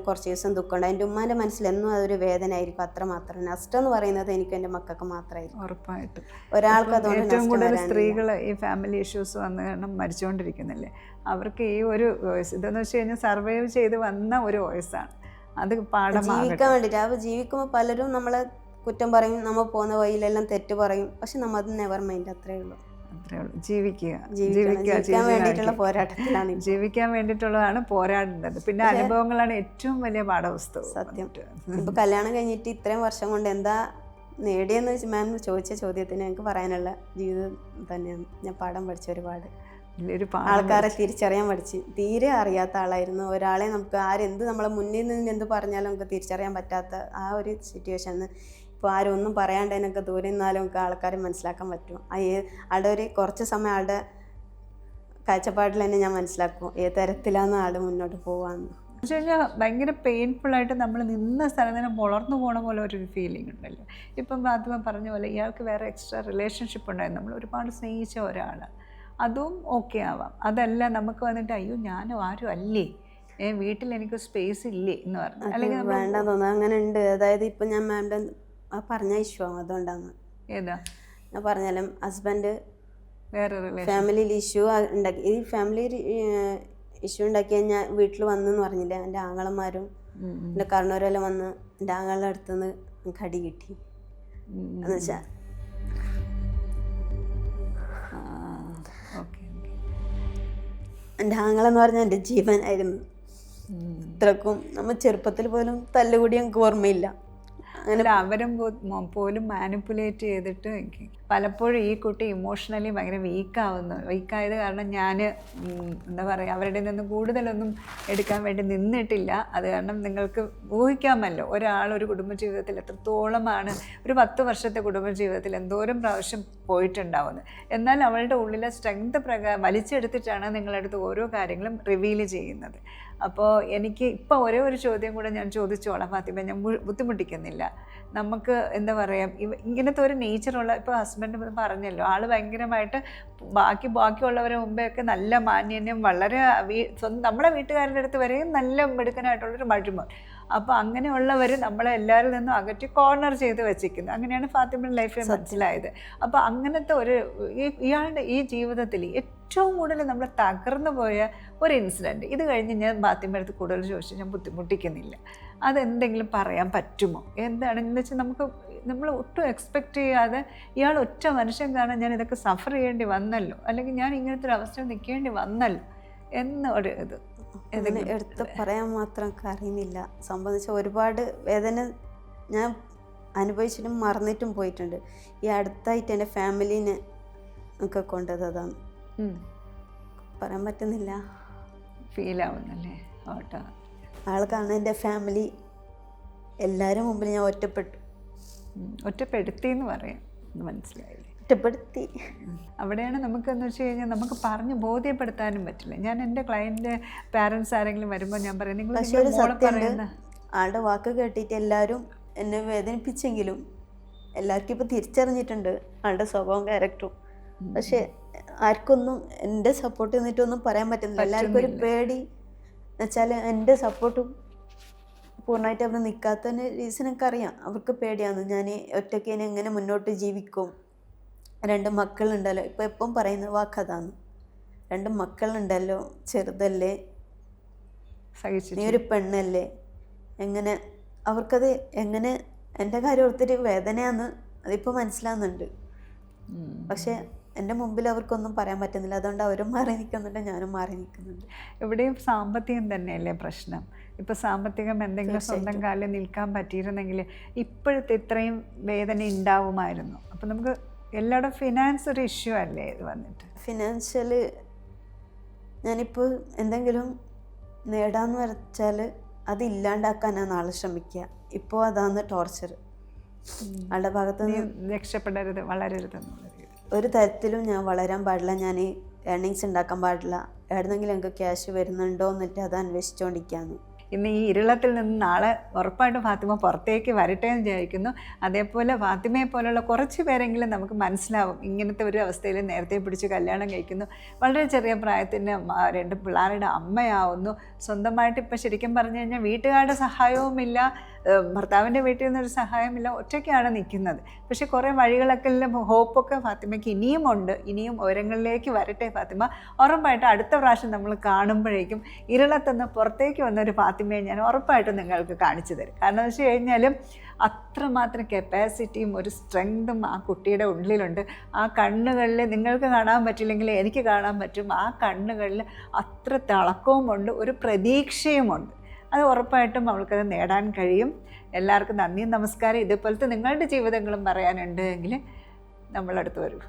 കുറച്ച് ദിവസം ദുഃഖമുണ്ടാവും. എൻ്റെ ഉമ്മാൻ്റെ മനസ്സിലെന്നും അതൊരു വേദന ആയിരിക്കും. അത്രമാത്രം നഷ്ടം എന്ന് പറയുന്നത് എനിക്ക് എൻ്റെ മക്കൾക്ക് മാത്രമായിരിക്കും. ഉറപ്പായിട്ടും ഒരാൾക്ക് അതുകൊണ്ട് ഏറ്റവും കൂടുതൽ സ്ത്രീകൾ ഈ ഫാമിലി ഇഷ്യൂസ് വന്ന് കാരണം മരിച്ചുകൊണ്ടിരിക്കുന്നില്ലേ, അവർക്ക് ഈ ഒരു വോയിസ് ഇതെന്ന് വെച്ച് കഴിഞ്ഞാൽ സർവൈവ് ചെയ്ത് വന്ന ഒരു വോയിസാണ്. അത് ജീവിക്കാൻ വേണ്ടിയിട്ട്. അപ്പോൾ ജീവിക്കുമ്പോൾ പലരും നമ്മളെ കുറ്റം പറയും, നമ്മൾ പോകുന്ന വഴിയിലെല്ലാം തെറ്റ് പറയും. പക്ഷെ നമ്മൾ അത് നെവർ മൈൻഡ്, അത്രേ ഉള്ളൂ. ജീവിക്കാൻ വേണ്ടിയിട്ടുള്ള പോരാട്ടത്തിലാണ്, ജീവിക്കാൻ വേണ്ടിയിട്ടുള്ളതാണ് പോരാടുന്നത്. പിന്നെ അനുഭവങ്ങളാണ് ഏറ്റവും വലിയ പാഠപുസ്തകം. സത്യം. ഇപ്പൊ കല്യാണം കഴിഞ്ഞിട്ട് ഇത്രയും വർഷം കൊണ്ട് എന്താ നേടിയെന്ന് വെച്ച് മാം ചോദിച്ച ചോദ്യത്തിന് എനിക്ക് പറയാനുള്ള ജീവിതം തന്നെയാണ്. ഞാൻ പാഠം പഠിച്ച ഒരുപാട് ആൾക്കാരെ തിരിച്ചറിയാൻ പഠിച്ച്. തീരെ അറിയാത്ത ആളായിരുന്നു. ഒരാളെ നമുക്ക് ആരെന്ത് നമ്മളെ മുന്നിൽ നിന്ന് എന്ത് പറഞ്ഞാലും നമുക്ക് തിരിച്ചറിയാൻ പറ്റാത്ത ആ ഒരു സിറ്റുവേഷനിൽ ഇപ്പോൾ ആരും ഒന്നും പറയാണ്ട് അതിനൊക്കെ ദൂരെ നിന്നാലും നമുക്ക് ആൾക്കാരെ മനസ്സിലാക്കാൻ പറ്റും. ആളുടെ ഒരു കുറച്ച് സമയം ആളുടെ കാഴ്ചപ്പാടിൽ തന്നെ ഞാൻ മനസ്സിലാക്കും ഏത് തരത്തിലാണ് ആൾ മുന്നോട്ട് പോകാമെന്ന്. വെച്ച് കഴിഞ്ഞാൽ ഭയങ്കര പെയിൻഫുള്ളായിട്ട് നമ്മൾ നിന്ന സ്ഥലം തന്നെ വളർന്നു പോകണ പോലെ ഒരു ഫീലിംഗ് ഉണ്ടല്ലോ. ഇപ്പം ഫാത്തിമ പറഞ്ഞ പോലെ ഇയാൾക്ക് വേറെ എക്സ്ട്രാ റിലേഷൻഷിപ്പ് ഉണ്ടായിരുന്നു, നമ്മൾ ഒരുപാട് സ്നേഹിച്ച ഒരാൾ, അതും ഓക്കെ ആവാം. അതല്ല നമുക്ക് വന്നിട്ട് അയ്യോ ഞാനും ആരും അല്ലേ, വീട്ടിൽ എനിക്ക് സ്പേസ് ഇല്ലേ എന്ന് പറഞ്ഞു, അല്ലെങ്കിൽ വേണ്ട തോന്നുന്നു. അങ്ങനെ ഉണ്ട്. അതായത് ഇപ്പം ഞാൻ മാമിൻ്റെ പറഞ്ഞ ഇഷ്യൂ ആവും, അതുകൊണ്ടാണ്. ഏതാ ഞാൻ പറഞ്ഞാലും ഹസ്ബൻഡ് വേറെ റിലേഷൻ ഫാമിലിയിൽ ഇഷ്യൂ ഉണ്ടാക്കി. ഈ ഫാമിലി ഇഷ്യൂ ഉണ്ടാക്കി ഞാൻ വീട്ടിൽ വന്നെന്ന് പറഞ്ഞില്ല, എൻ്റെ ആങ്ങളമാരും എൻ്റെ കാരണവരെല്ലാം വന്ന് എൻ്റെ ആങ്ങളുടെ അടുത്തുനിന്ന് എനിക്ക് അടി കിട്ടി. എന്ന് വെച്ചാൽ എൻ്റെ ആങ്ങളെന്ന് പറഞ്ഞാൽ എൻ്റെ ജീവനായിരുന്നു. ഇത്രക്കും നമ്മൾ ചെറുപ്പത്തിൽ പോലും തല്ലുകൂടി എനിക്ക് ഓർമ്മയില്ല. അങ്ങനെ അവരും പോലും മാനിപ്പുലേറ്റ് ചെയ്തിട്ട് പലപ്പോഴും ഈ കുട്ടി ഇമോഷണലി ഭയങ്കര വീക്കായത് കാരണം ഞാൻ എന്താ പറയുക അവരുടെ നിന്ന് കൂടുതലൊന്നും എടുക്കാൻ വേണ്ടി നിന്നിട്ടില്ല. അത് കാരണം നിങ്ങൾക്ക് ഊഹിക്കാമല്ലോ ഒരാൾ ഒരു കുടുംബജീവിതത്തിൽ എത്രത്തോളമാണ്, ഒരു 10 വർഷത്തെ കുടുംബജീവിതത്തിൽ എന്തോരം പ്രാവശ്യം പോയിട്ടുണ്ടാവുന്നത്. എന്നാൽ അവളുടെ ഉള്ളിലെ സ്ട്രെങ്ത് വലിച്ചെടുത്തിട്ടാണ് നിങ്ങളടുത്ത് ഓരോ കാര്യങ്ങളും റിവീൽ ചെയ്യുന്നത്. അപ്പോൾ എനിക്ക് ഇപ്പോൾ ഒരേ ഒരു ചോദ്യം കൂടെ ഞാൻ ചോദിച്ചോളാം ഫാത്തിമ, ഞാൻ ബുദ്ധിമുട്ടിക്കുന്നില്ല. നമുക്ക് എന്താ പറയുക ഇങ്ങനത്തെ ഒരു നേച്ചറുള്ള, ഇപ്പോൾ ഹസ്ബൻഡ് പറഞ്ഞല്ലോ ആൾ ഭയങ്കരമായിട്ട് ബാക്കിയുള്ളവരെ മുമ്പെയൊക്കെ നല്ല മാന്യനും വളരെ നമ്മുടെ വീട്ടുകാരുടെ അടുത്ത് വരെയും നല്ല മിടുക്കനായിട്ടുള്ളൊരു മഴുമോൻ. അപ്പോൾ അങ്ങനെയുള്ളവർ നമ്മളെ എല്ലാവരിൽ നിന്നും അകറ്റി കോർണർ ചെയ്ത് വെച്ചിരിക്കുന്നു. അങ്ങനെയാണ് ഫാത്തിമയുടെ ലൈഫിൽ മനസ്സിലായത്. അപ്പോൾ അങ്ങനത്തെ ഇയാളുടെ ഈ ജീവിതത്തിൽ ഏറ്റവും കൂടുതൽ നമ്മൾ തകർന്നു പോയ ഒരു ഇൻസിഡൻറ്റ്, ഇത് കഴിഞ്ഞ് ഞാൻ ഫാത്തിമയുടെ അടുത്ത് കൂടുതൽ ചോദിച്ചു, ഞാൻ ബുദ്ധിമുട്ടിക്കുന്നില്ല, അതെന്തെങ്കിലും പറയാൻ പറ്റുമോ? എന്താണെന്ന് വെച്ചാൽ നമ്മൾ ഒട്ടും എക്സ്പെക്റ്റ് ചെയ്യാതെ ഇയാൾ ഒറ്റ മനുഷ്യൻ കാരണം ഞാൻ ഇതൊക്കെ സഫർ ചെയ്യേണ്ടി വന്നല്ലോ, അല്ലെങ്കിൽ ഞാൻ ഇങ്ങനത്തെ ഒരു അവസ്ഥ നിൽക്കേണ്ടി വന്നല്ലോ എന്നൊരു ഇത് എടുത്ത് പറയാൻ മാത്രം അറിയുന്നില്ല. സംബന്ധിച്ച ഒരുപാട് വേദന ഞാൻ അനുഭവിച്ചിട്ടും മറന്നിട്ടും പോയിട്ടുണ്ട്. ഈ അടുത്തായിട്ട് എൻ്റെ ഫാമിലീനെ ഒക്കെ കൊണ്ടത് അതാണ്. പറയാൻ പറ്റുന്നില്ല, ഫീലാവുന്നല്ലേ ഓട്ടോ. ആൾക്കാണ് എൻ്റെ ഫാമിലി എല്ലാവരും മുമ്പിൽ ഞാൻ ഒറ്റപ്പെടുത്തി എന്ന് പറയാം, മനസ്സിലായില്ലേ? ഒറ്റപ്പെടുത്തി. അവിടെയാണ് നമുക്കെന്ന് വെച്ച് കഴിഞ്ഞാൽ നമുക്ക് പറഞ്ഞ് ബോധ്യപ്പെടുത്താനും പറ്റില്ല. ഞാൻ എൻ്റെ ക്ലയൻറ്റ് പാരൻസ് ആരെങ്കിലും വരുമ്പോൾ ഞാൻ പറയും നിങ്ങൾ പറയുന്ന ആളുടെ വാക്ക് കേട്ടിട്ട് എല്ലാവരും എന്നെ വേദനിപ്പിച്ചെങ്കിലും എല്ലാവർക്കും ഇപ്പോൾ തിരിച്ചറിഞ്ഞിട്ടുണ്ട് ആളുടെ സ്വഭാവം ക്യാരക്ടറും. പക്ഷെ ആർക്കൊന്നും എൻ്റെ സപ്പോർട്ട് നിന്നിട്ടൊന്നും പറയാൻ പറ്റുന്നില്ല. എല്ലാവർക്കും ഒരു പേടി എന്നുവെച്ചാൽ എൻ്റെ സപ്പോർട്ടും പൂർണ്ണമായിട്ട് അവർ നിൽക്കാത്തതിന് റീസൺ ഒക്കെ അറിയാം. അവർക്ക് പേടിയാണ് ഞാൻ ഒറ്റയ്ക്ക് ഇനി എങ്ങനെ മുന്നോട്ട് ജീവിക്കും. 2 മക്കളുണ്ടല്ലോ, ഇപ്പോൾ എപ്പം പറയുന്ന വാക്കതാണ്, 2 മക്കളുണ്ടല്ലോ, ചെറുതല്ലേ, നീ ഒരു പെണ്ണല്ലേ, എങ്ങനെ അവർക്കത് എങ്ങനെ എൻ്റെ കാര്യം ഓർത്തിട്ട് വേദനയാന്ന് അതിപ്പോൾ മനസ്സിലാകുന്നുണ്ട്. പക്ഷേ എൻ്റെ മുമ്പിൽ അവർക്കൊന്നും പറയാൻ പറ്റുന്നില്ല. അതുകൊണ്ട് അവരും മാറി നിൽക്കുന്നുണ്ട്, ഞാനും മാറി നിൽക്കുന്നുണ്ട്. ഇവിടെയും സാമ്പത്തികം തന്നെയല്ലേ പ്രശ്നം. ഇപ്പോൾ സാമ്പത്തികം എന്തെങ്കിലും സ്വന്തം കാലിൽ നിൽക്കാൻ പറ്റിയിരുന്നെങ്കിൽ ഇപ്പോഴത്തെ ഇത്രയും വേദന ഉണ്ടാവുമായിരുന്നു. അപ്പോൾ നമുക്ക് എല്ലാവരുടെ ഫിനാൻസ് ഒരു ഇഷ്യൂ അല്ലേ ഇത് വന്നിട്ട്? ഫിനാൻഷ്യൽ ഞാനിപ്പോൾ എന്തെങ്കിലും നേടാമെന്ന് വെച്ചാൽ അത് ഇല്ലാണ്ടാക്കാനാണ് ആൾ ശ്രമിക്കുക. ഇപ്പോൾ അതാണ് ടോർച്ചർ. ആളുടെ ഭാഗത്ത് രക്ഷപ്പെടരുത്, വളരരുത് എന്നുള്ളത് ഒരു തരത്തിലും ഞാൻ വളരാൻ പാടില്ല, ഞാൻ ഏർണിങ്സ് ഉണ്ടാക്കാൻ പാടില്ല. എവിടെന്നെങ്കിലും എനിക്ക് ക്യാഷ് വരുന്നുണ്ടോ എന്നിട്ട് അത് അന്വേഷിച്ചുകൊണ്ടിരിക്കുകയാണ്. ഇന്ന് ഈ ഇരുളത്തിൽ നിന്ന് നാളെ ഉറപ്പായിട്ടും ഫാത്തിമ പുറത്തേക്ക് വരട്ടെ എന്ന് വിചാരിക്കുന്നു. അതേപോലെ ഫാത്തിമയെ പോലുള്ള കുറച്ച് പേരെങ്കിലും നമുക്ക് മനസ്സിലാവും ഇങ്ങനത്തെ ഒരു അവസ്ഥയിൽ നേരത്തെ പിടിച്ച് കല്യാണം കഴിക്കുന്നു, വളരെ ചെറിയ പ്രായത്തിന് 2 പിള്ളേരുടെ അമ്മയാവുന്നു, സ്വന്തമായിട്ട് ഇപ്പം ശരിക്കും പറഞ്ഞു കഴിഞ്ഞാൽ വീട്ടുകാരുടെ സഹായവുമില്ല, ഭർത്താവിൻ്റെ വീട്ടിൽ നിന്നൊരു സഹായമില്ല, ഒറ്റയ്ക്കാണ് നിൽക്കുന്നത്. പക്ഷേ കുറേ വഴികളൊക്കെ ഹോപ്പൊക്കെ ഫാത്തിമയ്ക്ക് ഇനിയും ഉണ്ട്. ഇനിയും ഉയരങ്ങളിലേക്ക് വരട്ടെ ഫാത്തിമ. ഉറപ്പായിട്ട് അടുത്ത പ്രാവശ്യം നമ്മൾ കാണുമ്പോഴേക്കും ഇരുളത്തുനിന്ന് പുറത്തേക്ക് വന്നൊരു ഫാത്തിമയെ ഞാൻ ഉറപ്പായിട്ടും നിങ്ങൾക്ക് കാണിച്ചു തരും. കാരണം എന്ന് വെച്ച് കഴിഞ്ഞാലും അത്രമാത്രം കപ്പാസിറ്റിയും ഒരു സ്ട്രെങ്തും ആ കുട്ടിയുടെ ഉള്ളിലുണ്ട്. ആ കണ്ണുകളിൽ നിങ്ങൾക്ക് കാണാൻ പറ്റില്ലെങ്കിൽ എനിക്ക് കാണാൻ പറ്റും. ആ കണ്ണുകളിൽ അത്ര തിളക്കവുമുണ്ട്, ഒരു പ്രതീക്ഷയുമുണ്ട്. അത് ഉറപ്പായിട്ടും അവൾക്കത് നേടാൻ കഴിയും. എല്ലാവർക്കും നന്ദിയും നമസ്കാരം. ഇതേപോലത്തെ നിങ്ങളുടെ ജീവിതങ്ങളും പറയാനുണ്ട് എങ്കിൽ നമ്മളടുത്ത് വരൂ.